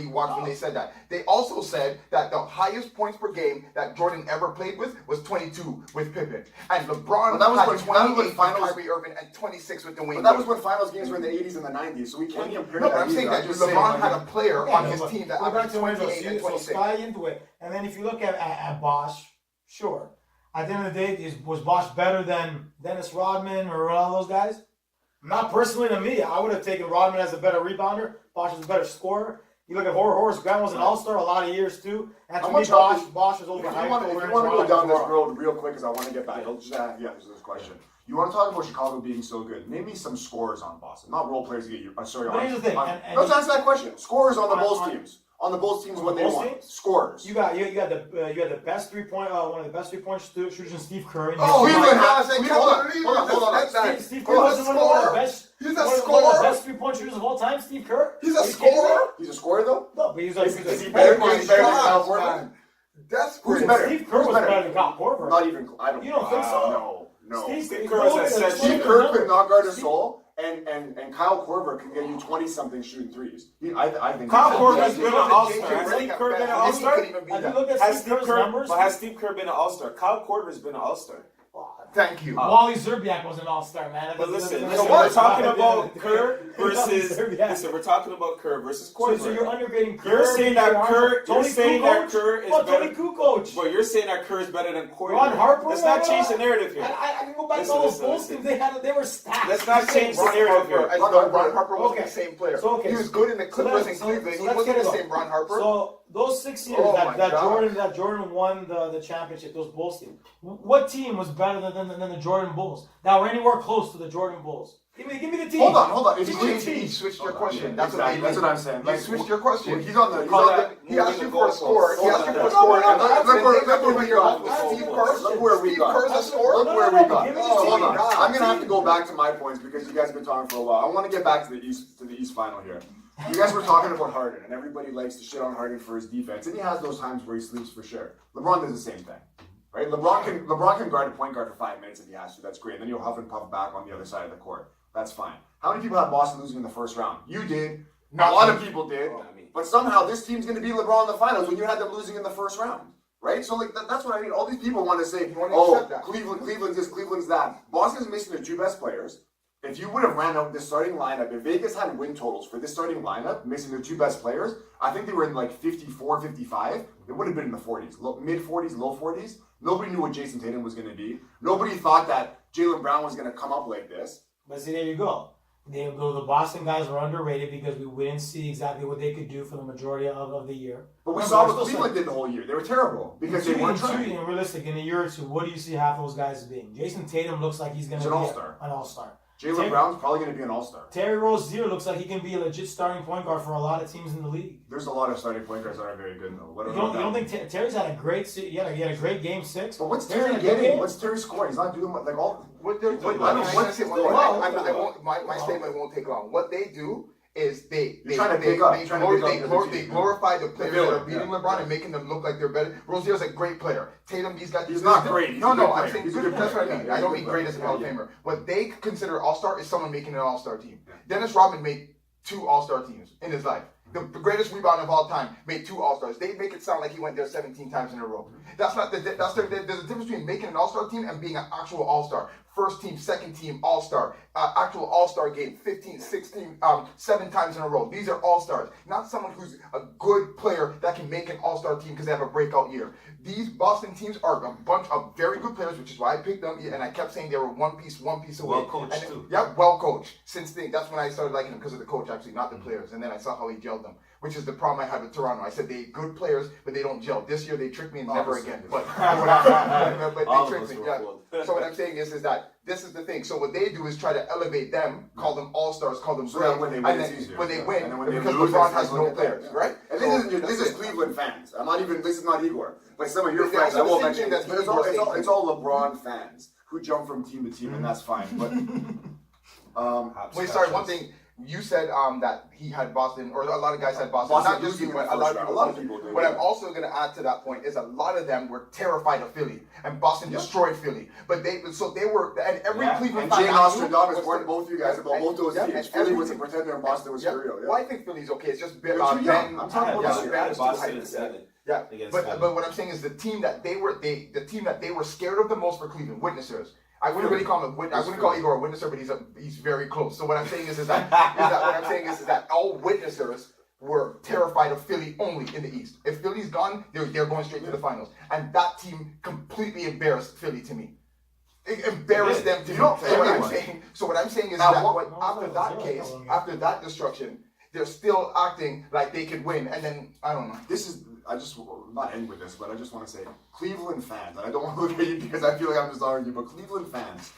watched when they said that. They also said that the highest points per game that Jordan ever played with was 22 with Pippen, and LeBron But that was had when 28 with finals- Kyrie Irving and 26 with Dwayne. But that was Wade. when finals games were in the 80s and the 90s, so we can't compare No, that. but I'm saying either. that just LeBron saying, had a player on his team that go back averaged to Wayne, 28 and so 26. spy into it. And then if you look at Bosch, sure. At the end of the day, was Bosch better than Dennis Rodman or all those guys? Not personally to me. I would have taken Rodman as a better rebounder. Bosch is a better scorer. You look at Horace Grant was an all-star a lot of years too. And How to me, much of Bosch is If you overhyped. want to go down this road real quick, because I want to get back. I'll just there's this question. You want to talk about Chicago being so good? Name me some scorers on Boston, not role players to get you. Sorry, But here's the thing, and let's answer that question. Scorers on the On- Bulls on- teams. On the Bulls teams, On what the they Bulls want. teams? Scorers. You got the best 3-point one of the best 3-point shooters in Steve Kerr. Oh, Cleveland my has- gosh, I Cleveland- hold on, can't hold on, believe hold on. you said that. Steve He's Kerr a was one of the scorer. best. He's a one of the scorer. best 3-point shooters of all time. Steve Kerr. He's a Are you kidding me? scorer. He's a scorer though. No, but he's a. Is he a- better? Oh my Is he better than gosh, Kyle Korver? man. That's Who's crazy. better? Steve Kerr Who's was better? better than Kyle Korver. Not even. I don't. You don't think so? No. Steve Kerr was at Kerr Steve Steve Kerr could not guard a soul, and Kyle Korver can get you 20-something shooting threes. I think Kyle that's- Korver's been an Wasn't all-star. JJ Has Steve Redick Kerr been an better? all-star? He could even be Have you that. looked at Has Steve Kerr's numbers? But has Steve Kerr been an all-star? Kyle Korver's been an all-star. Thank you. Wally Zerbiak was an all-star, man. But listen, That's- we're talking about Kerr Wally versus. Zerbiak. Listen, we're talking about Kerr versus So Korver. you're undergrading Kerr. You're saying that Ron- Kerr- Tony you're saying that Kukoc? Kerr is Well, Tony better- Kukoc. But you're saying that Kerr is better than Korver. Ron Harper. Let's not change the narrative here. I can go back Listen, to all those listen, Bulls listen. teams. They were stacked. Let's not change the Ron narrative Harper, here. as though Ron Harper wasn't Okay. the same player. So, okay. He was good in the Clippers and So Cleveland. He let's wasn't get the it same Ron Harper. So those 6 years Oh my that God. Jordan won the championship, those Bulls team. What team was better than the Jordan Bulls that were anywhere close to the Jordan Bulls? Give me the team. Hold on. If Give you me the change team. He switched your Hold on, question. yeah, That's exactly. That's what I'm saying. You switched your question. He's on the. Call that He asked moving you the for a score. He goalposts. asked you for a No, score. no, and no, then- look where then we you're got. like, Steve Look Kerr. where we Steve got. Kerr's a scorer. Look No, where no, we no, got. give me the Hold team. on. God. I'm gonna have to go back to my points because you guys have been talking for a while. I want to get back to the East final here. You guys were talking about Harden, and everybody likes to shit on Harden for his defense, and he has those times where he sleeps for sure. LeBron does the same thing, right? LeBron can guard a point guard for 5 minutes if he has to. That's great. And then he'll huff and puff back on the other side of the court. That's fine. How many people have Boston losing in the first round? You did. A lot of people did. Not me. But somehow this team's going to beat LeBron in the finals when you had them losing in the first round, right? So like that's what I mean. All these people want to say, You wanna "Oh, accept that. Cleveland's this, Cleveland's that." Boston's missing their 2 best players. If you would have ran out this starting lineup, if Vegas had win totals for this starting lineup, missing their 2 best players, I think they were in like 54, 55. It would have been in the 40s, mid 40s, low 40s. Nobody knew what Jason Tatum was going to be. Nobody thought that Jaylen Brown was going to come up like this. But see, there you go. The Boston guys were underrated because we didn't see exactly what they could do for the majority of the year. But we Remember, saw they're what still Cleveland did the whole year. They were terrible because they weren't trying. And realistic, in a year or two, what do you see half those guys being? Jason Tatum looks like he's going to He's be an all-star. an all-star. Jaylen Brown's probably going to be an all-star. Terry Rozier looks like he can be a legit starting point guard for a lot of teams in the league. There's a lot of starting point guards that aren't very good though. What You about don't that? think Terry's had a great he had a great game 6? But what's Terry's Terry had a good getting? game. What's Terry scoring? He's not doing like all. What they're doing, I don't know I'm what gonna say one they're thing. doing. I won't. My statement won't take long. What they do is they trying to pick up the other they team. glorify the players that are beating Yeah. LeBron and making them look like they're better. Rozier's a great player. Tatum, these guys. He's not great. He's No, a good I'm player. saying He's a good. good That's what I player. mean. Yeah, I don't he's a mean good great as a player. Hall of Yeah. Famer. What they consider All-Star is someone making an All-Star team. Dennis Rodman made 2 All-Star teams in his life. The greatest rebounder of all time made 2 All-Stars. They make it sound like he went there 17 times in a row. That's not there's a difference between making an All-Star team and being an actual All-Star. First team, second team, All-Star, actual All-Star game, 15, 16, 7 times in a row. These are All-Stars, not someone who's a good player that can make an All-Star team because they have a breakout year. These Boston teams are a bunch of very good players, which is why I picked them, and I kept saying they were one piece away. Well coached, And- too. Yeah, well coached. That's when I started liking them because of the coach, actually, not the players. And then I saw how he gelled them, which is the problem I had with Toronto. I said they good players, but they don't gel. This year they tricked me and never Opposite. again. But All they of tricked us me. were Yeah. fooled. So what I'm saying is that this is the thing. So what they do is try to elevate them, call them all-stars, call them So great. that when they and win, then it's easier. when they Yeah. win, And then when they because lose, LeBron it's has like, no okay, players, yeah. right? And So this is that's it. Cleveland fans. I'm not even. This is not Igor. Like some of your They friends, I also won't the same mention thing this, that but it's all LeBron fans who jump from team to team, and that's fine. But Wait, sorry. One thing you said that he had Boston, or a lot of guys had Boston. Boston Not just losing you, in but the a lot first of round. people. A lot of people do, What yeah. I'm also going to add to that point is a lot of them were terrified of Philly, and Boston destroyed Philly. But they were, and every Cleveland And fan Jay I knew Nostradamus was warned both you guys about both those yeah, teams. and Philly was a everything- pretender, and Boston was for real. Yeah. Well, I think Philly's okay. It's just They're Ben. too young. I'm talking about Yeah, this year. I had Ben is too Boston hyped. in 7. Yeah, Against but Philly. what I'm saying is the team that they were scared of the most for Cleveland, witnessers. I wouldn't really call him I wouldn't call Igor a witnesser, but he's very close. So what I'm saying is that all witnessers were terrified of Philly only in the East. If Philly's gone, they're going straight to the finals, and that team completely embarrassed Philly to me. It embarrassed them to me. So what I'm saying is Now, that what- after that case, after that destruction, they're still acting like they could win, and then I don't know. I just not end with this, but I just want to say Cleveland fans, and I don't want to look at you because I feel like I'm just arguing, but Cleveland fans,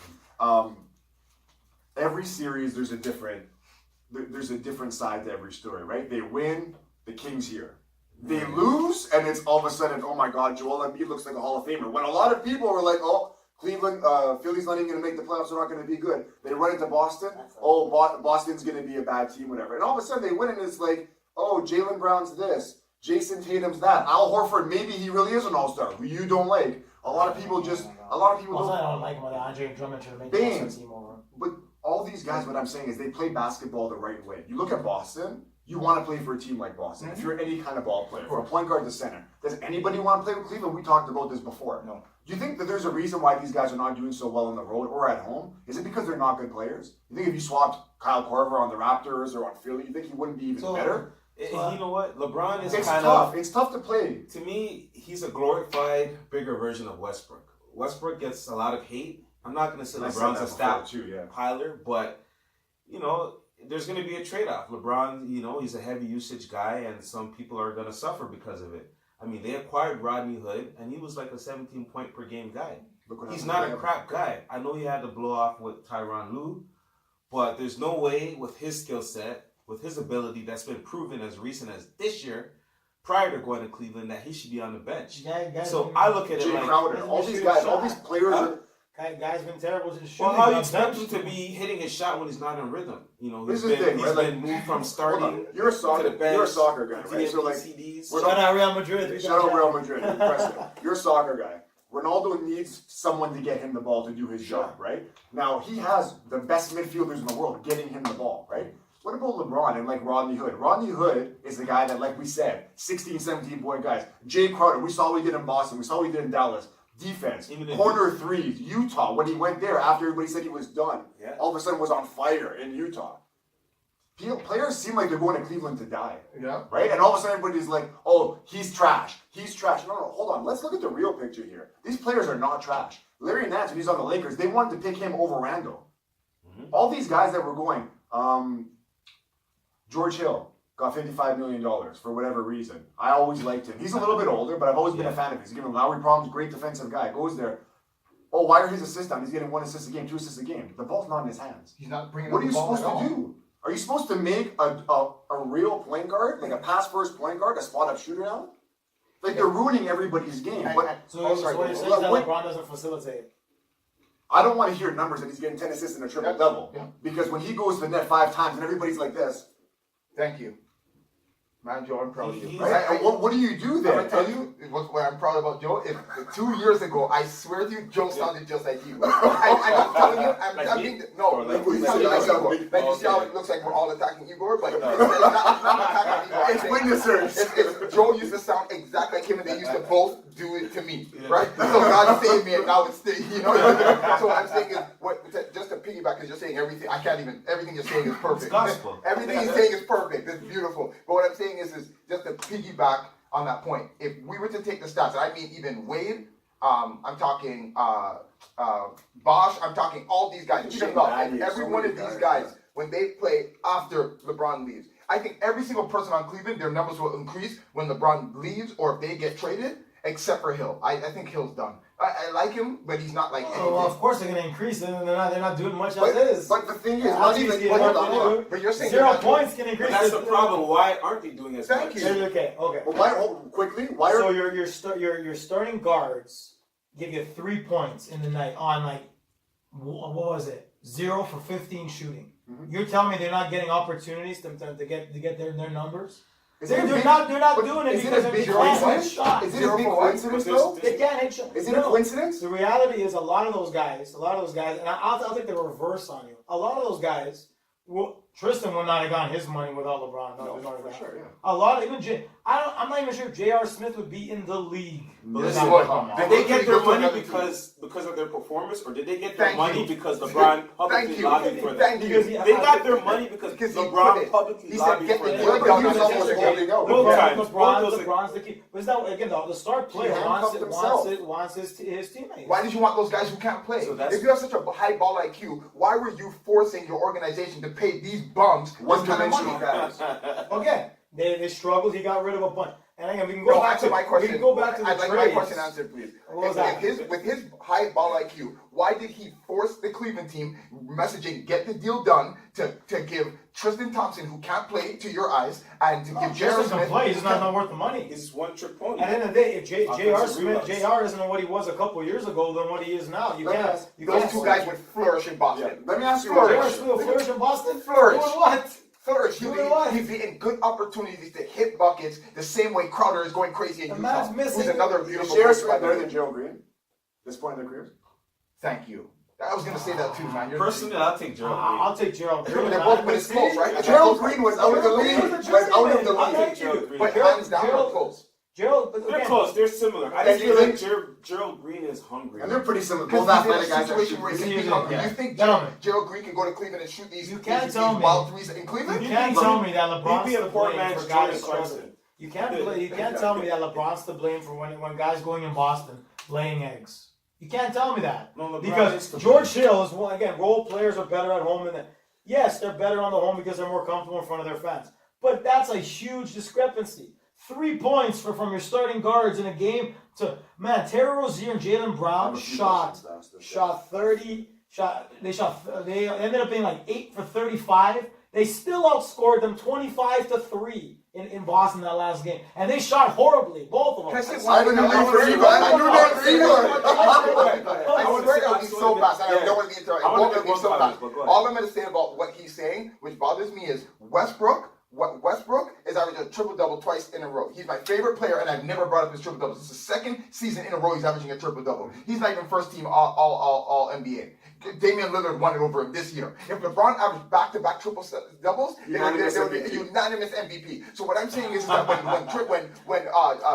every series there's a different side to every story, right? They win, the Kings here. They lose, and it's all of a sudden, oh my God, Joel Embiid looks like a Hall of Famer. When a lot of people were like, oh, Cleveland, Philly's not even going to make the playoffs, they're not going to be good. They run into Boston, oh, Boston's going to be a bad team, whatever. And all of a sudden they win, and it's like, oh, Jaylen Brown's this. Jason Tatum's that. Al Horford, maybe he really is an all-star who you don't like. A lot of people I don't. don't like him. Andre Drummond should have made the Bang. All-Star team over. But all these guys, what I'm saying is they play basketball the right way. You look at Boston, you want to play for a team like Boston. If you're any kind of ball player, from point guard to center, does anybody want to play with Cleveland? We talked about this before. No. Do you think that there's a reason why these guys are not doing so well on the road or at home? Is it because they're not good players? You think if you swapped Kyle Korver on the Raptors or on Philly, you think he wouldn't be even better? You know what? LeBron is It's kind tough. of... It's tough to play. To me, he's a glorified, bigger version of Westbrook. Westbrook gets a lot of hate. I'm not going to say LeBron's a stat piler, but, you know, there's going to be a trade-off. LeBron, you know, he's a heavy usage guy, and some people are going to suffer because of it. I mean, they acquired Rodney Hood, and he was like a 17-point-per-game guy. He's not a crap guy. I know he had to blow off with Tyronn Lue, but there's no way with his skill set, with his ability that's been proven as recent as this year, prior to going to Cleveland, that he should be on the bench. So I look at it Jay like... Crowder, all these guys, all these players are... Guy's been terrible to shooting. Well, how do you expect him to be hitting his shot when he's not in rhythm? You know, he's been moved from starting you're a soccer, to the bench. You're a soccer guy, right? So like, shout out Real Madrid. Shout out Real Madrid. You're a soccer guy. Ronaldo needs someone to get him the ball to do his job, right? Now, he has the best midfielders in the world getting him the ball, right? What about LeBron and like Rodney Hood? Rodney Hood is the guy that, like we said, 16, 17-point guys. Jay Crowder, we saw what he did in Boston. We saw what he did in Dallas. Defense, corner threes, Utah, when he went there after everybody said he was done, all of a sudden was on fire in Utah. Players seem like they're going to Cleveland to die. Yeah. Right? And all of a sudden everybody's like, oh, he's trash. He's trash. No, hold on. Let's look at the real picture here. These players are not trash. Larry Nance, when he's on the Lakers, they wanted to pick him over Randall. Mm-hmm. All these guys that were going, George Hill got $55 million for whatever reason. I always liked him. He's a little bit older, but I've always been a fan of his. He's given Lowry problems, great defensive guy. Goes there. Oh, why are his assists down? He's getting 1 assist a game, 2 assists a game. The ball's not in his hands. He's not bringing What up are you the ball supposed to do? Are you supposed to make a real point guard, like a pass-first point guard, a spot-up shooter now? Like, they're ruining everybody's game. So what you're saying is that LeBron doesn't facilitate. I don't want to hear numbers that he's getting 10 assists and a triple-double. Yeah. Because when he goes to the net 5 times and everybody's like this. Thank you. Man, Joe, I'm proud of you. Right? What do you do there? I'm tell you what I'm proud about Joe. If 2 years ago, I swear to you, Joe sounded just like you. I'm telling you, I'm being like you see how it looks like we're all attacking Igor, but it's not attacking Igor. It's witnessers. Joe used to sound exactly like him, and they used to both do it to me, right? So God saved me, and now it's still, you know. So what I'm saying is, just to piggyback, because you're saying everything. I can't even. Everything you're saying is perfect. It's gospel. Everything you're saying is perfect. It's beautiful. But what I'm saying is just to piggyback on that point. If we were to take the stats, and I mean even Wade, I'm talking Bosch, I'm talking all these guys, even Love, and every one of these guys, when they play after LeBron leaves, I think every single person on Cleveland, their numbers will increase when LeBron leaves or if they get traded, except for Hill. I think Hill's done. I like him, but he's not like anything. Well, of course they're going to increase it, and they're not doing much as is. But the thing is, not even. But you're saying 0 points can increase. That's the problem. Why aren't they doing as much? Thank you. Okay. Well, why so your starting guards give you 3 points in the night on like what was it? 0 for 15 shooting. Mm-hmm. You're telling me they're not getting opportunities to get their numbers? They're not doing it because they can't hit shots. Is it a big coincidence though? They can't hit shots. Is it a coincidence? The reality is a lot of those guys, and I'll take the reverse on you. A lot of those guys, Tristan would not have gotten his money without LeBron. No, for sure, yeah. A lot, even I'm not even sure J.R. Smith would be in the league. Listen, did they get their money because of their performance, or did they get their money because LeBron publicly lobbied for them? They got their money because LeBron publicly lobbied for them. LeBron's the key. But that again, the star player wants his teammates. Why did you want those guys who can't play? If you have such a high ball IQ, why were you forcing your organization to pay these bums one-dimensional guys? Okay, they struggled. He got rid of a bunch. And again, we can go back to my question. We can go back to the I'd like my question answered, please. With his high ball IQ, why did he force the Cleveland team messaging "get the deal done" to give Tristan Thompson, who can't play, to your eyes, and to give J.R. Smith? Play. He's not worth the money. He's one-trick pony. At the end of the day, if J.R. Smith, J.R. isn't what he was a couple years ago than what he is now. Those two guys would flourish in Boston. Yeah. Let me ask you, J.R. Smith will flourish in Boston. Flourish. Doing what? Flourish. He's getting good opportunities to hit buckets the same way Crowder is going crazy in Utah. Man's missing. Who's another beautiful. J.R. Smith better than Joe Green? This point in their careers? Thank you. I was gonna say that too, man. Personally, I'll take Gerald Green. I'll take Gerald Green. They're both, but it's close, right? Gerald Green was out of the league. Was out of the I'll league. take Gerald Green. But hands down, they're close. Gerald, They're again, close. They're similar. I And just you feel like think- Gerald Green is hungry. And they're pretty similar. Because Both he's in a athletic guys. that situation shoot where he threes. can be hungry. Yeah. You think Gentlemen. Gerald Green can go to Cleveland and shoot these, You can't these tell me. wild threes in Cleveland? you can't tell me that LeBron's He'd be to a poor blame man's for Jordan guys struggling. Clarkson. You can't tell me that LeBron's to blame for when guys going in Boston laying eggs. You can't tell me that. No, LeBron is Because to George Hill is one, again, role players are better at home than that. Yes, they're better on the home because they're more comfortable in front of their fans. But that's a huge discrepancy. 3 points from your starting guards in a game to Terry Rozier and Jaylen Brown shot 30. They ended up being like 8 for 35. They still outscored them 25-3 in Boston that last game, and they shot horribly, both of them. Can I say I one knew thing? that for you, man. I knew that for you. I swear it'll be so fast. I don't want to be interrupted. I wanna It'll make be one so comment, fast. but go ahead. All I'm going to say about what he's saying, which bothers me, is Westbrook is averaging a triple-double twice in a row. He's my favorite player, and I've never brought up his triple-double. This is the second season in a row he's averaging a triple-double. He's not even first team all NBA. Damian Lillard won it over him this year. If LeBron averaged back-to-back triple-doubles, they would be a unanimous MVP. So what I'm saying is that when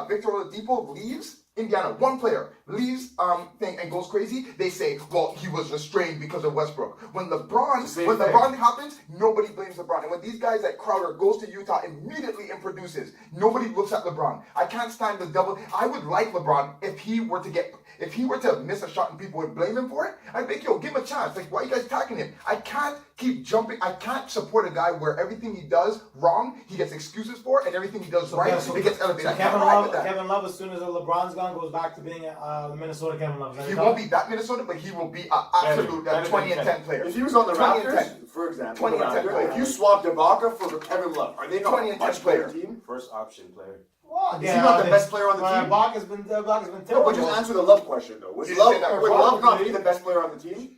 Victor Oladipo leaves Indiana, one player leaves thing and goes crazy, they say, well, he was restrained because of Westbrook. When LeBron happens, nobody blames LeBron. And when these guys like Crowder goes to Utah immediately and produces, nobody looks at LeBron. I can't stand the double. I would like LeBron if he were to miss a shot and people would blame him for it. I'd be like, yo, give him a chance. Like, why are you guys attacking him? I can't keep jumping. I can't support a guy where everything he does wrong, he gets excuses for, and everything he does right, it gets elevated. I can't ride with that. Kevin Love, as soon as LeBron's gone, goes back to being the Minnesota Kevin Love. He won't be that Minnesota, but he will be an absolute 20 and 10 player. If he was on the 20 and Raptors, 10. for example, 20 and 10 player. if you swapped Ibaka for Kevin Love, are they not 20 a and 10 much better player. team? First option player. Well, Is he not the best player on the team? Ibaka's been No, terrible. but just answer the Love question though. Would You didn't say that Love before. not be the best player on the team?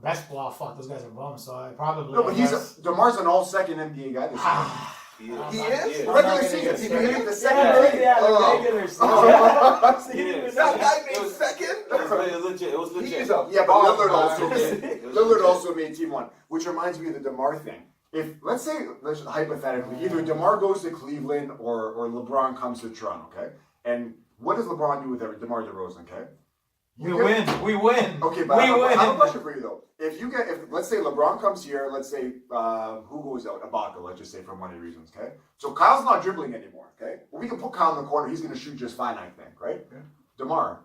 Best ball, fuck, those guys are bums, so I probably. No, but DeMar's an all-second NBA guy this year. He is? Regular season, he made the second Yeah, pick. yeah, Oh. the regular season. That guy made second? It was legit. He's a Yeah, but bomb, Lillard man. also did. Lillard also made team one, which reminds me of the DeMar thing. If let's say hypothetically, either DeMar goes to Cleveland or LeBron comes to Toronto, okay? And what does LeBron do with DeMar DeRozan, okay? We win. Okay, but we I have a win. question for you though. If let's say LeBron comes here, let's say who goes out? Ibaka, let's just say for money reasons, okay? So Kyle's not dribbling anymore, okay? Well, we can put Kyle in the corner. He's going to shoot just fine, I think, right? Yeah. DeMar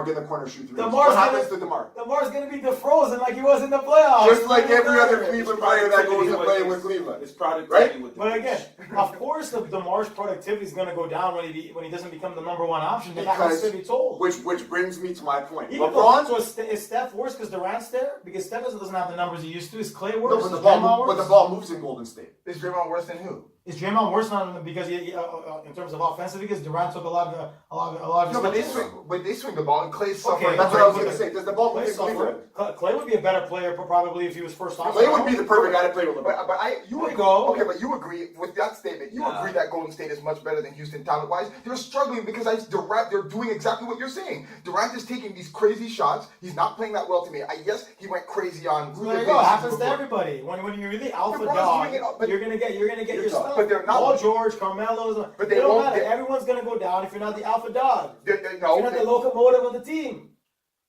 get in the corner, shoot threes. What happens to DeMar? DeMar's gonna be defrozen like he was in the playoffs. Just like every other Cleveland player that goes to play with Cleveland. It's productivity Right? with the But again, of course, DeMar's productivity is going to go down when he doesn't become the number one option. That has to be told. Which brings me to my point. LeBron. So is Steph worse because Durant's there? Because Steph doesn't have the numbers he used to. Is Clay worse? No, Is Draymond but the worse? ball moves in Golden State. Is Draymond worse than who? Is Draymond worse because in terms of offensive because Durant took a lot of his No, but touches? they swing the ball and Clay's suffering. Okay, That's what I was okay. going to say. Does the ball move Clay in Cleveland? Clay would be a better player probably if he was first option. Clay would be the perfect guy to play with LeBron. But you There you agree. go. Okay, but you agree with that statement. You agree that Golden State is much better than Houston talent-wise. They're struggling because they're doing exactly what you're saying. Durant is taking these crazy shots. He's not playing that well to me. Yes, he went crazy on. There you go. It happens to everybody. When you're the alpha LeBron's dog, doing it all, but- you're gonna get your stuff. But they're not. Paul George, Carmelo, But they they don't won't- matter. they- Everyone's gonna go down if you're not the alpha dog. No, If you're not the locomotive of the team.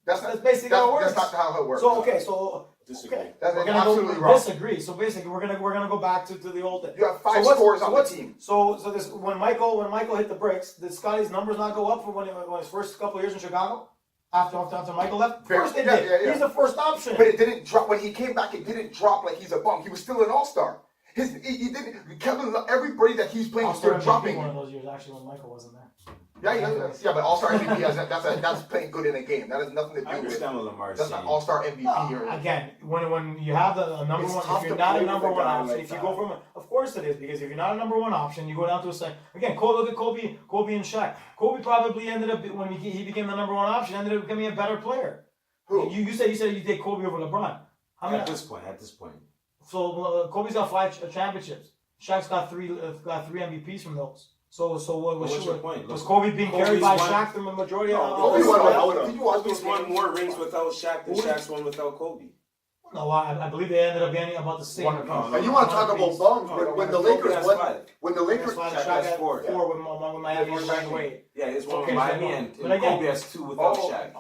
that's basically how it works. That's not how it works. So so Disagree. okay, That's we're gonna absolutely go wrong. disagree. So basically, we're gonna go back to the old thing. You have five what's- scores on the what's- team. So this when Michael hit the bricks, did Scotty's numbers not go up for when his first couple of years in Chicago? After Michael left, of course they did. Yeah. He's the first option. But it didn't drop when he came back. It didn't drop like he's a bum. He was still an all-star. He didn't. Kevin, everybody that he's playing, All-Star they're dropping. one of those years actually when Michael wasn't there. Yeah, but All-Star MVP that's playing good in a game. That has nothing to do I with. understand what Lamar's That's saying. not All-Star MVP or. Again, when you have a number It's one, tough if you're to not play a number with a one guy option, like if you that. go from, of course it is, because if you're not a number one option, you go down to a second. Again, look at Kobe and Shaq. Kobe probably ended up when he became the number one option, ended up becoming a better player. Who? You said you take Kobe over LeBron. How many? At this point. So Kobe's got 5 championships. Shaq's got three MVPs from those. So what was What's your point? Was Kobe being Kobe's carried by won- Shaq through the majority No, of Kobe his won life? without him. Did you watch Kobe's those won games? more rings without Shaq than Shaq's won without Kobe. No, I believe they ended up getting about the same. One apiece. No, And you want to talk about bums? When the Kobe Lakers has won, 5. when the Lakers, That's why Shaq Shaq has had 4. four with Miami Yeah, and Shaq Wade. Yeah, it's one Okay, with so Miami no. and But again- Kobe has 2 without Shaq.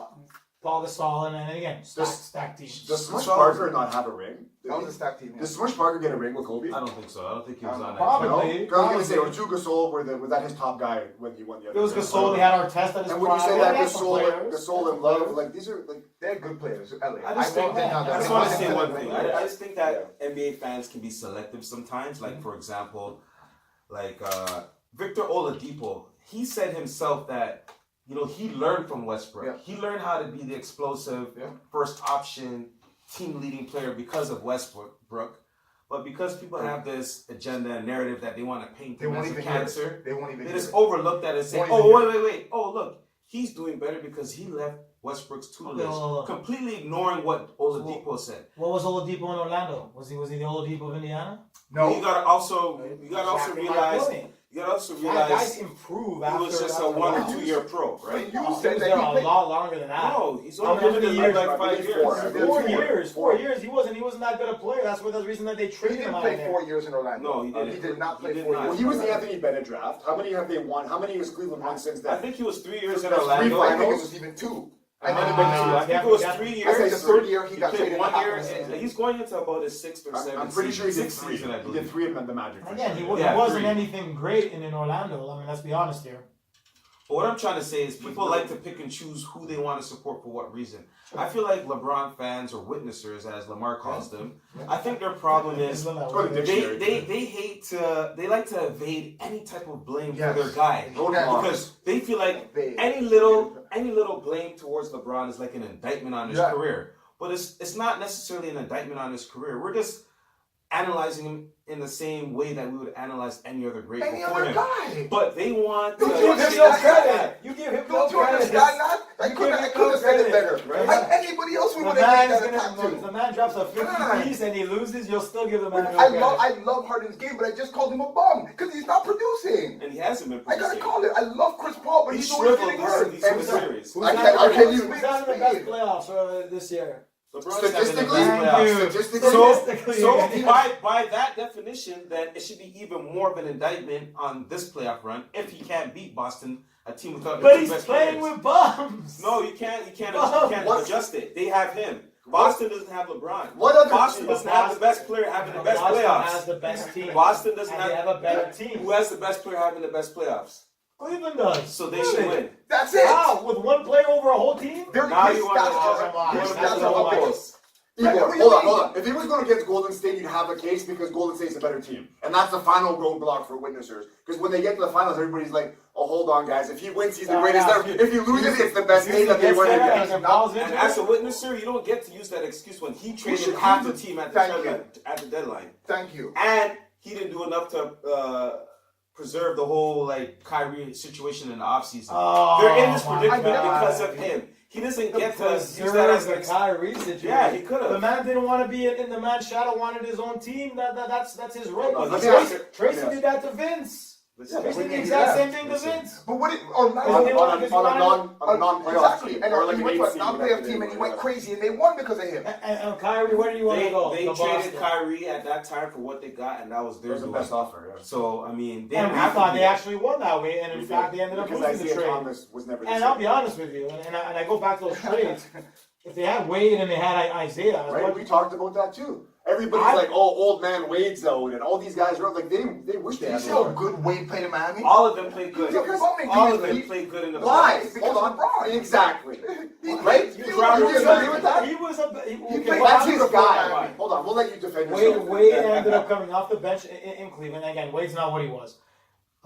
Paul Gasol and then again stacked team. does Smush Parker not have a ring? That was a stack team. Does Smush Parker get a ring with Kobe? I don't think so. I don't think he was on that. Probably. team. No? 'Cause I was gonna say, or two Gasol was that his top guy when he won the other? It was ring? Gasol. They had our test at his And when you prime. say They that had some players. Gasol and Love, like these are like They're good players. LA. I just think they're not I just that want to good. say one thing. I just think that NBA fans can be selective sometimes. Like for example, like Victor Oladipo, he said himself that he learned from Westbrook. Yeah. He learned how to be the explosive first option team leading player because of Westbrook. But because people have this agenda and narrative that they want to paint They him won't as a even hear cancer, it. They won't even they hear just it. overlook that and say, Won't "Oh, even wait. Oh, look, he's doing better because he left Westbrook's tutelage," No. completely ignoring what Oladipo said. What was Oladipo in Orlando? Was he the Oladipo of Indiana? No. You gotta also Exactly my realize point. realize Guys improve he after. was just a after 1 or that. 2 year pro, right? You No, said he was that there he a played. lot longer than that. No, he's How only many been in the years? league like 5 I years. believe 4 4. years. 4 years. He wasn't that good a player. That's the reason that they He traded didn't him out play there. 4 years in Orlando. No, he didn't. He did not He play did 4 not. years. Well, he was the Anthony Bennett draft. How many have they won? How many has Cleveland won since I then? think he was 3 years in That's Orlando. three I think it finals. was even 2. I might have been 2. I think it was Yeah. 3 I years. think the third year he He got played traded 1 half year. of the season. And he's going into about his 6th or 7th. I'm pretty sure he did sixth 3. season, I He believe. did 3 in the Magic. For Again, sure. he Yeah, wasn't 3. anything great in Orlando. I mean, let's be honest here. But what I'm trying to say is people like to pick and choose who they want to support for what reason. I feel like LeBron fans or witnessers, as Lamar calls them, I think their problem is Go to the dictionary. they like to evade any type of blame Yes. for their guy. Go to Because they feel like They- any little blame towards LeBron is like an indictment on his Yeah. career. But it's not necessarily an indictment on his career. We're just analyzing him in the same way that we would analyze any other great Any before other him. guy. But they want Don't to you Give him understand no that? credit. You give him no Don't you credit. understand that? I You could give him have no said it better. credit, right? Like anybody else, we The would have made man's that attack gonna, too. the man drops a 50 God. piece and he loses, you'll still give the man no I credit. love Harden's game, but I just called him a bum because he's not producing. and he hasn't been I gotta producing. call it. I love Chris Paul, but He he's always shriveled getting this hurt. in these two And- series. Who's I having can't the even- who's having the best playoffs this year? LeBron's having the Statistically, best Thank playoffs. you. Statistically, Statistically. So by that definition, then it should be even more of an indictment on this playoff run if he can't beat Boston, a team without But the two he's best playing players. with bums. No, you can't What? adjust it. They have him. Boston doesn't have LeBron. What other Boston team? doesn't have the best player having the best Boston playoffs. has the best team. Boston doesn't And they have a better team. Who has the best player having the best playoffs? Cleveland does. So they should win. That's it. Wow, with one player over a whole team? They're- Now his you want to stats are- his stats are up there. Igor, What do you hold on, mean? hold on. If he was going against Golden State, you'd have a case because Golden State's a better team. And that's the final roadblock for witnessers. Because when they get to the finals, everybody's like, oh, hold on, guys. If he wins, he's the greatest ever. If he loses, it's the best game that they win against. And as a witnesser, you don't get to use that excuse when he traded should half the use it? team at Thank you. the deadline. Thank you. And he didn't do enough to preserve the whole Kyrie situation in the offseason. Oh, They're in this my predicament God. because of him. He doesn't get to use that Preserve as the an Kyrie situation. Yeah, he could The have. man didn't want to be in the man's shadow, wanted his own team. That's his right. Let me Tracy, ask you- Tracy let me did that to Vince. Listen, Tracy did the Yeah. exact same thing to Listen. Vince. But what it On a non-playoff exactly, team. and Or like he an went to a 8 seed, non-playoff whatever team they and he were, went yeah. crazy and they won because of him. And Kyrie, where do you want to go? They To traded Boston. Kyrie at that time for what they got, and that was It their was the doing. best offer, yeah. So, I mean, they And didn't we have to thought do they that. actually won that way, and in We fact, did. they ended up Because losing the Isaiah trade. Thomas was never the And same. I'll be honest with you, and I go back to those trades. If they had Wade and they had Isaiah, Right? We talked about that too. Everybody's like, oh, old man Wade's out, and all these guys are like, they wish they You had see how more. good Wade played in Miami? All of them played good. He's a bumming All dude. of them He- played good in the Why? playoffs. Because Hold on. LeBron. Exactly. He- Right? You You agree with that? He was a. He okay, played what That's happened his before guy. that? Hold on, we'll let you defend Wade, yourself. Wade ended up coming off the bench in Cleveland. Again, Wade's not what he was.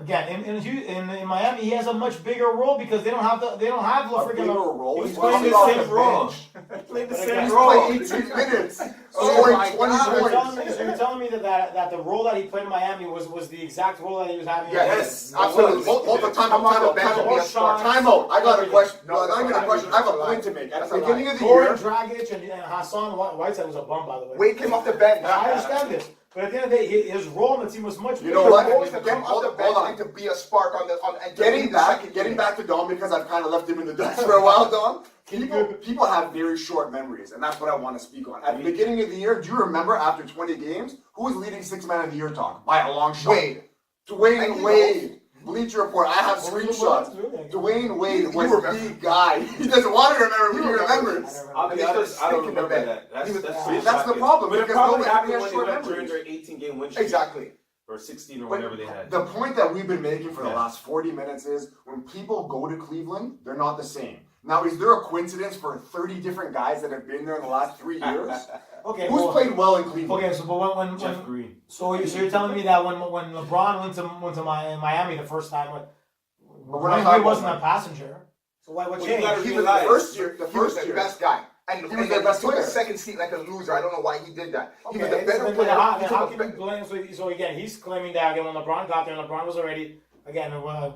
Again, in Miami, he has a much bigger role because they don't have the A freaking. bigger role. He's He's playing coming the off same role. He played the But same again, He's role. playing 18 minutes, Oh scoring my 20 God. So points. you're telling me that the role that he played in Miami was the exact role that he was having. Yes. Absolutely. Hold the time Come on the out. bench and be a star. Time out. I got a question. No, No, not even a that's question. I have a point to make. At That's the a beginning lie. of the Goran year, Dragic and Hassan Whiteside was a bum, by the way. Wade came off the bench. I understand this. But at the end of the day, his role in the team was much You bigger. know what? He always to come Hold off the on. bench and to be a spark on the and to Getting lead the second back, unit. to Dom because I've kind of left him in the dust for a while, Dom. People have very short memories, and that's what I want to speak on. At the beginning of the year, do you remember after 20 games who was leading Six Man of the Year talk by a long shot? Wade. Dwayne Wade. Bleacher Report. I have What were you screenshots. doing? Dwayne Wade You was remember. the guy. He doesn't want to remember, but he remembers. I'll be honest, I don't remember that. He was- That's See, pretty that's the shocking. problem, But it because probably nobody happened has when they short went during memories. their 18-game win streak. Exactly. Or 16 or But whatever they had. the point that we've been making for the Yeah. last 40 minutes is when people go to Cleveland, they're not the same. Now, is there a coincidence for 30 different guys that have been there in the last 3 years? Okay, Who's well, played well in Cleveland? okay, so but when Jeff Green. so you're telling me that when LeBron went to Miami the first time, But we're not Dwayne talking Wade wasn't about a passenger. So what Well, you changed? gotta He was realize- the first year. The He was first the year. best guy. And He was their best took player. a second seat like a loser. I don't know why he did that. He was Okay, the better so then player. how, He then took how a can you be- blame? So again, he's claiming that again when LeBron got there, and LeBron was already again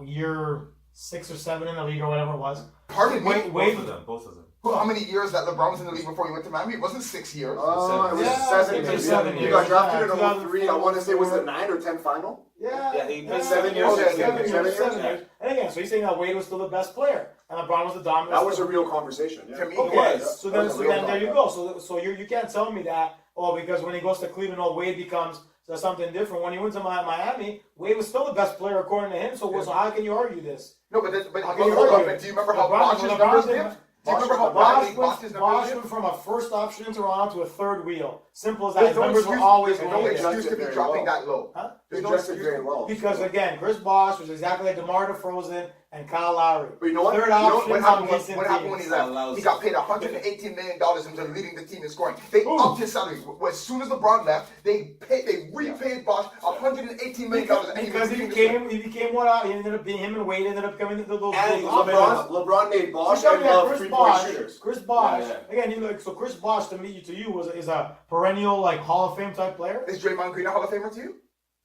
year 6 or 7 in the league or whatever it was. Pardon me. Wade Both of them. How many years that LeBron was in the league before he went to Miami? It wasn't 6 years. it was Yeah, 7 it was maybe. 7 He years. got drafted Yeah, in 03. I want to say, was 2004. it 9 or 10 final? Yeah, he played 7 years. Okay, 7 years. 7 years. And again, so he's saying that Wade was still the best player, and LeBron was the dominant. That was a real conversation. Yeah. To me, Okay, it was. so That then, was a so real then there you talk. go. So you can't tell me that, because when he goes to Cleveland, Wade becomes something different. When he went to Miami, Wade was still the best player according to him. So how can you argue this? No, but How can you hold argue on. it? Do you remember how LeBron- Bosch's LeBron numbers didn't- dipped? Do you remember how Bosch badly Bosch's numbers went dipped? from a first option in Toronto to a third wheel. Simple as that. There's His no numbers were excuse- always there's going no there. excuse to be Very dropping well. that low. Huh? They There's no dressed it excuse. very well. Because again, Chris Bosh was exactly like DeMar DeRozan and Kyle Lowry. But you know what? Third You know option What on happened, decent what happened when he teams. left? Lousy. He got paid $118 million into leading the team in scoring. They Ooh. upped his salary. As soon as LeBron left, they repaid Bosch $118 million. Because he became what he ended up being. Him and Wade ended up becoming those And options. LeBron made Bosch So and tell me that Love Chris 3-point Bosh, shooters. Chris Bosh, Yeah, again, so Chris Bosh to you is a perennial like Hall of Fame type player. Is Draymond Green a Hall of Famer to you?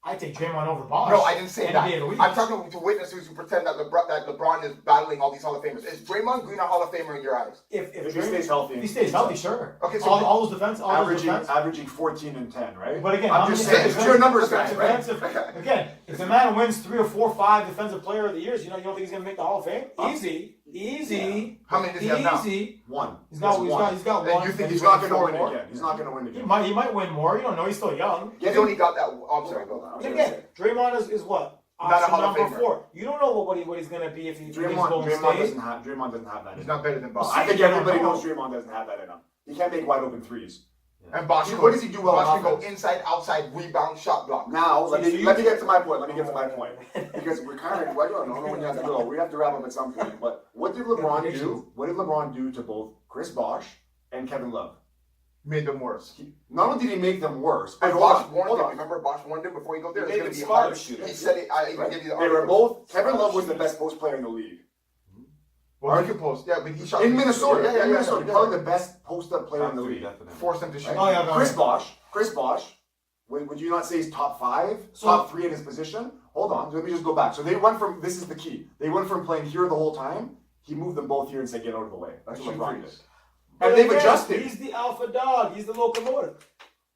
I take Draymond over Bosh. No, I didn't say any that. day of the week. I'm talking to witnesses who pretend that LeBron is battling all these Hall of Famers. Is Draymond Green a Hall of Famer in your eyes? If If he stays healthy. if he stays healthy, sure. Okay, so all those defense, all those Averaging, defense. averaging 14 and 10, right? But again, I'm how just many saying, defense- you're a numbers guy, right? defensive- Again, if the man wins 3 or 4 or 5 defensive player of the years, you don't think he's gonna make the Hall of Fame? Easy. How many does he have now? Easy. One. He's got one. one. And you think He's he's not winning going to 4 win more? again. He's not going to win He again. might win more. You don't know. He's still young. He's only got that. Oh, I'm sorry, go. I was And gonna again, Draymond is what? Not a Option Hall of number Famer. 4. You don't know what he's gonna be if he's going Draymond Golden doesn't State. have that. He's in not him. better than Bosch. I think You don't everybody know. knows Draymond doesn't have that in him. He can't make wide open threes. And Bosch, What does he do well Bosch on can go offense? inside, outside, rebound, shot block. Now, let So me you get to my point. Because we're kind of, I don't know when you have to go. We have to wrap up at some point. But what did LeBron do? What did LeBron do to both Chris Bosh and Kevin Love? Made them worse. Not only did he make them worse, but And hold Bosch on, warned hold him. on. Remember, Bosch warned him before he got there. He It's made going to them be hard. scholar shooters. He said it. I even Right? gave you the They were article. both. Kevin Love was the best post player in the league. Well, he could post. Yeah, but he shot In Minnesota, Yeah, in Minnesota, yeah. probably the best post-up player in the Top 3, league. definitely. Forced him to shoot. Oh, yeah, Chris Bosh, would you not say he's top 5, So- top 3 in his position? Hold on, let me just go back. So they went from, this is the key, they went from playing here the whole time, he moved them both here and said, get out of the way. That's what Shoot LeBron did. threes. And But they've again, adjusted. He's the alpha dog. He's the locomotive.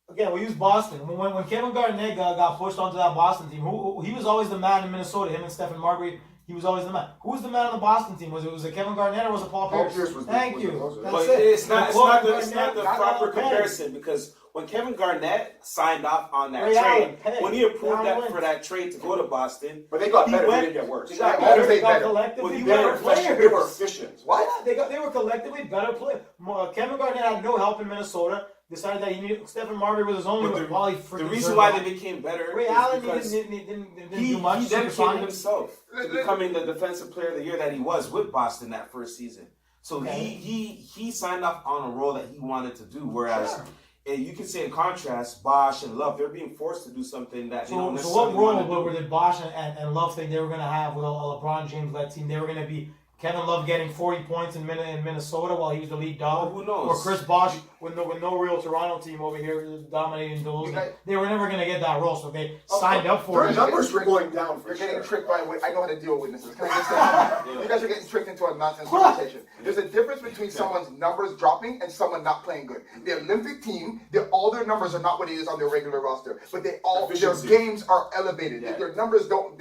Again, we use Boston. When Kevin Garnett got pushed onto that Boston team, he was always the man in Minnesota. Him and Stephen Marbury, he was always the man. Who was the man on the Boston team? Was it Kevin Garnett or was it Paul Paul Pierce? Pierce was the- Thank was the you. closer. That's But it. it's not Garnett the got proper out of comparison because when Kevin Garnett signed off on that Ray Allen, trade, Penn, when he approved Allen that wins. for that trade to go to Boston, But they got He better, went- they didn't get worse. they got They better. got better. collectively Well, better They were players. efficient. What? They were collectively better players. Kevin Garnett had no help in Minnesota. Decided that he needed Stephen Marbury was his only But while he the freaking reason served why him. they became better Ray is Allen because didn't he do much. dedicated Supersonics. himself to becoming the defensive player of the year that he was with Boston that first season. So Okay. he signed off on a role that he wanted to do. Whereas Sure. you can say in contrast, Bosch and Love, they're being forced to do something that they don't So what necessarily role want to were do. did Bosch and Love think they were going to have with a LeBron James-led team? They were going to be Kevin Love getting 40 points in Minnesota while he was the lead dog? Well, who knows? Or Chris Bosh with no real Toronto team over here dominating the losing. Okay. They were never going to get that role, so they signed up for Their it. numbers were going down for You're sure. getting tricked by. I know how to deal with witnesses. Can I just say, you guys are getting tricked into a nonsense conversation. There's a difference between someone's numbers dropping and someone not playing good. The Olympic team, all their numbers are not what it is on their regular roster, but their Efficiency. games are elevated. Yeah. Their numbers don't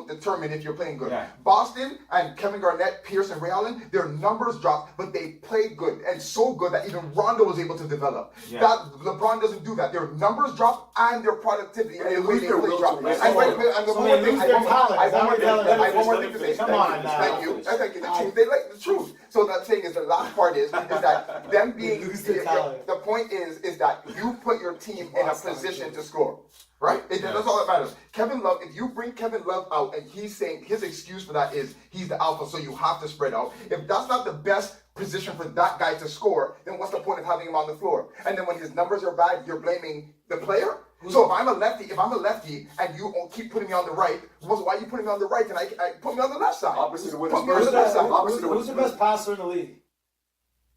determine if you're playing good. Yeah. Boston and Kevin Garnett, Pierce, and Ray Allen, their numbers dropped, but they played good and so good that even Rondo was able to develop. Yeah. That LeBron doesn't do that. Their numbers drop and their productivity and They the way lose they their play will drop. to win. And one So more they thing, lose I their want talent. Is that what you're telling me? one more thing to say. Come on now. Thank you. Thank you. The truth. They like the truth. So that thing is the last part is that them being Lose their talent. the point is that you put your team in a position to score. Right? That's all that matters. Kevin Love, if you bring Kevin Love out and he's saying his excuse for that is he's the alpha, so you have to spread out. If that's not the best position for that guy to score, then what's the point of having him on the floor? And then when his numbers are bad, you're blaming the player? So if I'm a lefty and you keep putting me on the right, why are you putting me on the right and I put me on the left side? Opposite of what Put me on the left side. Who's the best passer in the league?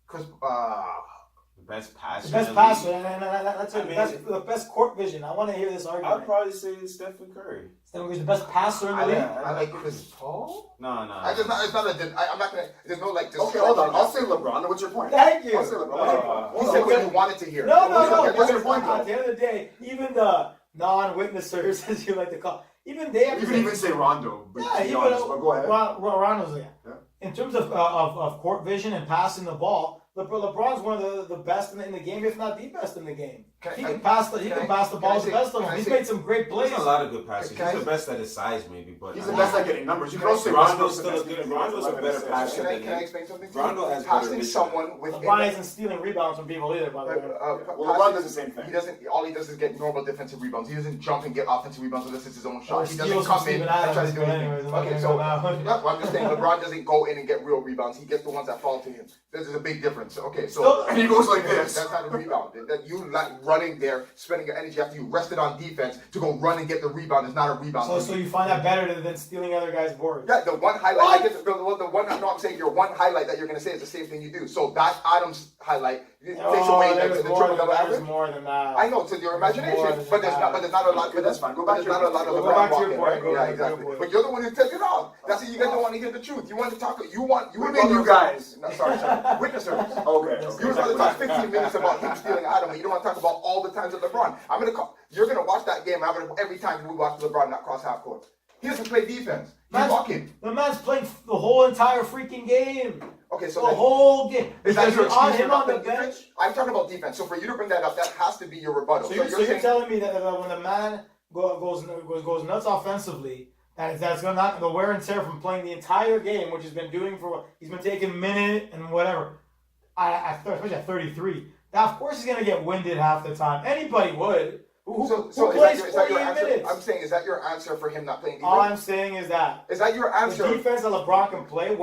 Chris, The best passer. The best in the passer, league. and that's I mean, the best court vision. I want to hear this I'd argument. probably say Stephen Curry. He's the best passer in the I league. like Chris Paul. No. I'm not gonna. There's no like. Okay, hold on. I'll say LeBron. What's your point? Thank you. I'll say LeBron. He said what you wanted to hear. No. What's your point, At the end of the day, even the non-witnessers, as you like to call, even they have You to can even say Rondo, but Yeah, to be even honest, but go ahead. Rondo's Yeah. in terms of court vision and passing the ball. LeBron's one of the best in the game, if not the best in the game. He can pass the ball as the best of them. He's made some great plays. He's a lot of good passes. Can I- He's the best at his size, maybe, but He's the best at getting numbers. You can also say Rondo's Westbrook's still a good- Rondo's a better passer. Can I explain something? to you? Rondo has better passing vision. someone with LeBron isn't stealing rebounds from people either, by the way. Well, LeBron does the same thing. He doesn't. All he does is get normal defensive rebounds. He doesn't jump and get offensive rebounds unless it's his own Or shot. He doesn't steals from come in Steven and try to Adams, do but anything. anyways, I'm not Okay, gonna so go now. yeah, well, I'm just saying LeBron doesn't go in and get real rebounds. He gets the ones that fall to him. There's a big difference. Okay, so Still- And he goes like this. That's not a rebound. That you like running there, spending your energy after you rested on defense to go run and get the rebound is not a rebound. So you find that better than stealing other guys' boards. Yeah, the one highlight. I get the one. No, I'm saying your one highlight that you're gonna say is the same thing you do. So that Adams highlight takes away the triple double There's average. more than that. I know, to your imagination, but there's not a lot. Okay, that's fine. Go But back there's to not a lot of Go LeBron back to your walking, point. right? Go Yeah, back to your exactly. point. But you're the one who took it off. That's it. You guys don't want to hear the truth. You want to talk. You want. What do you mean, you guys? No, sorry. Witnessers. Okay. You would rather talk 15 minutes about him stealing Adam, but you don't want to talk about all the times of LeBron. You're gonna watch that game. Every time we watch LeBron not cross half court. He doesn't play defense. He's walking. The man's playing the whole entire freaking game. Okay, so The then, whole game. is that Because your you're on excuse for him not on the playing bench. defense? I'm talking about defense. So for you to bring that up, that has to be your rebuttal. So you're saying telling me that when the man goes nuts offensively, that's going to the wear and tear from playing the entire game, which he's been doing he's been taking minute and whatever. Especially at 33. Now, of course, he's going to get winded half the time. Anybody would. Who So plays is that your 48 answer? minutes? I'm saying, is that your answer for him not playing defense? All I'm saying is that Is that your the answer? defense that LeBron can play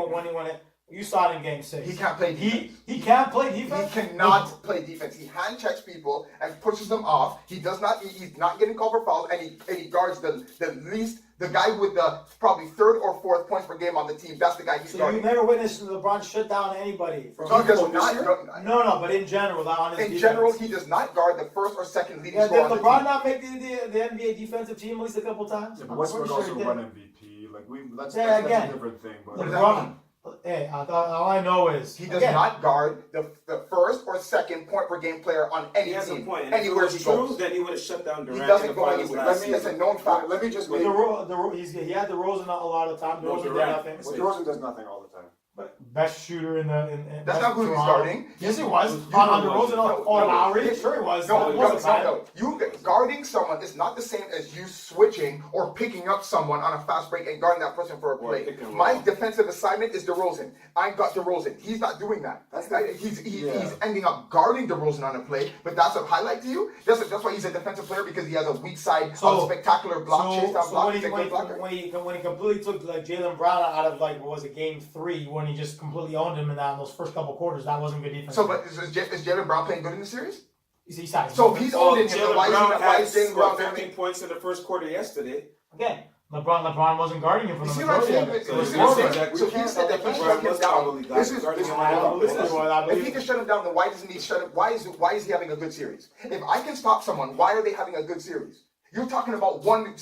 you saw it in Game 6. He can't play defense. He can't play He defense. cannot play defense. He hand checks people and pushes them off. He does not. He's not getting called for fouls, and he guards the guy with the probably third or fourth points per game on the team. That's the guy he's So guarding. you never witnessed LeBron shut down anybody. He does not. No, but in general, on his In defense. general, he does not guard the first or second leading Did scorer on the LeBron team. not make the NBA defensive team at least a couple times? Yeah, but I'm Westbrook pretty also he did. won MVP. Like that's Yeah, a again. different thing. But What does that mean? Hey, all I know is He does again, not guard the first or second point per game player on any He has a team. point. And if it Anywhere was he true, goes. then he would have shut down He Durant in doesn't the go finals anywhere. last That's season. a known fact. let me just But make. he had DeRozan a lot of time. No, DeRozan did Durant. nothing. Well, DeRozan does nothing all the time. But best shooter in That's not who he's Toronto. guarding. Yes, he was. You On know DeRozan what? or No, Lowry. no. Sure, he was. No, It was a time. no. You guarding someone is not the same as you switching or picking up someone on a fast break and guarding that person for a Or play. pick and roll. My defensive assignment is DeRozan. I got DeRozan. He's not doing that. That's He's yeah. ending up guarding DeRozan on a play, but that's a highlight to you. That's why he's a defensive player, because he has a weak side, So- a spectacular block, chase down block. when He's a good blocker. when he completely took like Jaylen Brown out of like what was it, Game 3, when he just completely owned him in those first couple quarters, that wasn't good defense. So, but is Jaylen Brown playing good in the series? He's size. So if he's Well, owning him, then Jaylen why Brown is had Jaylen Brown 15 points in the first quarter yesterday. Again, LeBron wasn't guarding him from You the see what I'm majority saying? of it. So So it's it's not over. exactly- So we he can't said that tell he LeBron shut him was down. probably This is guarding this him I all don't up. believe it, bro. I If believe he it. can shut him down, then why doesn't he shut him? Why is he having a good series? If I can stop someone, why are they having a good series? You're talking about one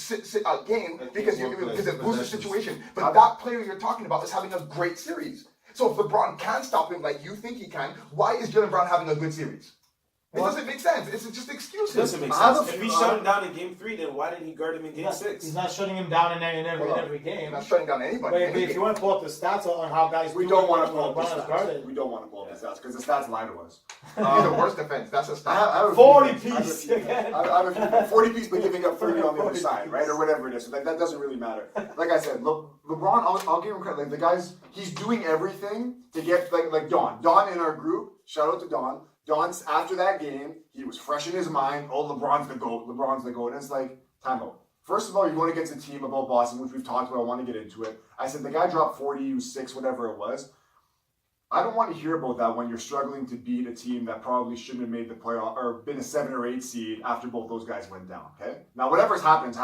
game because it boosts the situation. But that player you're talking about is having a great series. So if LeBron can stop him like you think he can, why is Jaylen Brown having a good series? It doesn't make sense. It's just excuses. It doesn't make I have sense. a If few- he shut him down in game 3, then why didn't he guard him in game He's 6? not shutting him down in every He's game. not shutting down anybody. But if you want to pull up the stats on how guys We do don't it want when to pull up the LeBron is stats. guarded. We don't want to pull up the stats because the stats lie to us. He's the worst defense. That's a I stat. have a few 40 things. I have a piece few again. things. I have a few 40 piece, but giving up 30 on the other 40 side, right, or whatever it is. So that doesn't really matter. Like I said, LeBron, I'll give him credit. Like the guys, he's doing everything to get like Don. Don in our group. Shout out to Don. Don's after that game, he was fresh in his mind. Oh, LeBron's the GOAT. LeBron's the GOAT. And it's like, time out. First of all, you're going against a team about Boston, which we've talked about. I want to get into it. I said the guy dropped 46, whatever it was. I don't want to hear about that when you're struggling to beat a team that probably shouldn't have made the playoff or been a 7 or 8 seed after both those guys went down. Okay? Now, whatever's happened.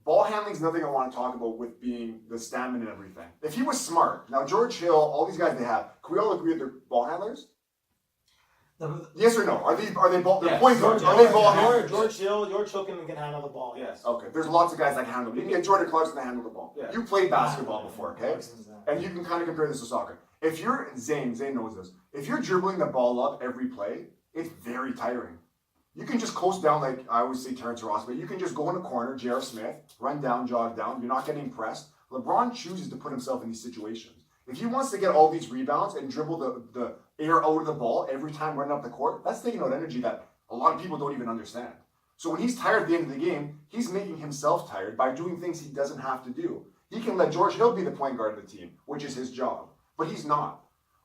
Ball handling's nothing I want to talk about with being the stamina and everything. If he was smart, now George Hill, all these guys they have, can we all agree they're ball handlers? Yes or no? Are they ball? They're Yes. point guards. Are they ball handlers? George Hill can handle the ball. Yes. Okay, there's lots of guys that can handle it. You can get Jordan Clarkson to handle the ball. Yeah. You played basketball before, okay? And you can kind of compare this to soccer. If you're Zane knows this. If you're dribbling the ball up every play, it's very tiring. You can just coast down like I always say Terrence Ross, but you can just go in a corner, J.R. Smith, run down, jog down. You're not getting pressed. LeBron chooses to put himself in these situations. If he wants to get all these rebounds and dribble the air out of the ball every time running up the court, that's taking out energy that a lot of people don't even understand. So when he's tired at the end of the game, he's making himself tired by doing things he doesn't have to do. He can let George Hill be the point guard of the team, which is his job, but he's not.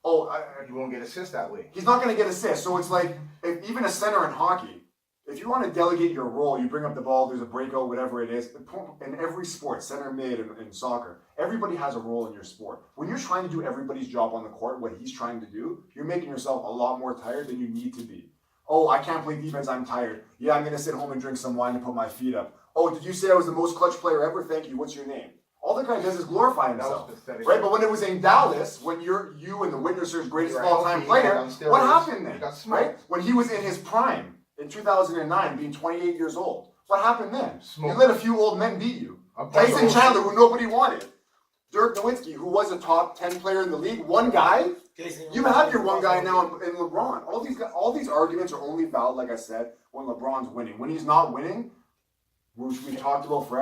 You won't get assists that way. He's not going to get assists. So it's like, even a center in hockey, if you want to delegate your role, you bring up the ball, there's a breakout, whatever it is. In every sport, center, mid, and in soccer, everybody has a role in your sport. When you're trying to do everybody's job on the court, what he's trying to do, you're making yourself a lot more tired than you need to be. Oh, I can't play defense, I'm tired. Yeah, I'm going to sit home and drink some wine and put my feet up. Oh, did you say I was the most clutch player ever? Thank you. What's your name? All the guy does is glorify himself. Right? But when it was in Dallas, when you and the witnessers greatest of all time player, what happened then? Right? When he was in his prime in 2009, being 28 years old, what happened then? You let a few old men beat you. Tyson Chandler, who nobody wanted. Dirk Nowitzki, who was a top 10 player in the league. One guy. You have your one guy now in LeBron. All these arguments are only valid, like I said, when LeBron's winning. When he's not winning, which we've talked about forever.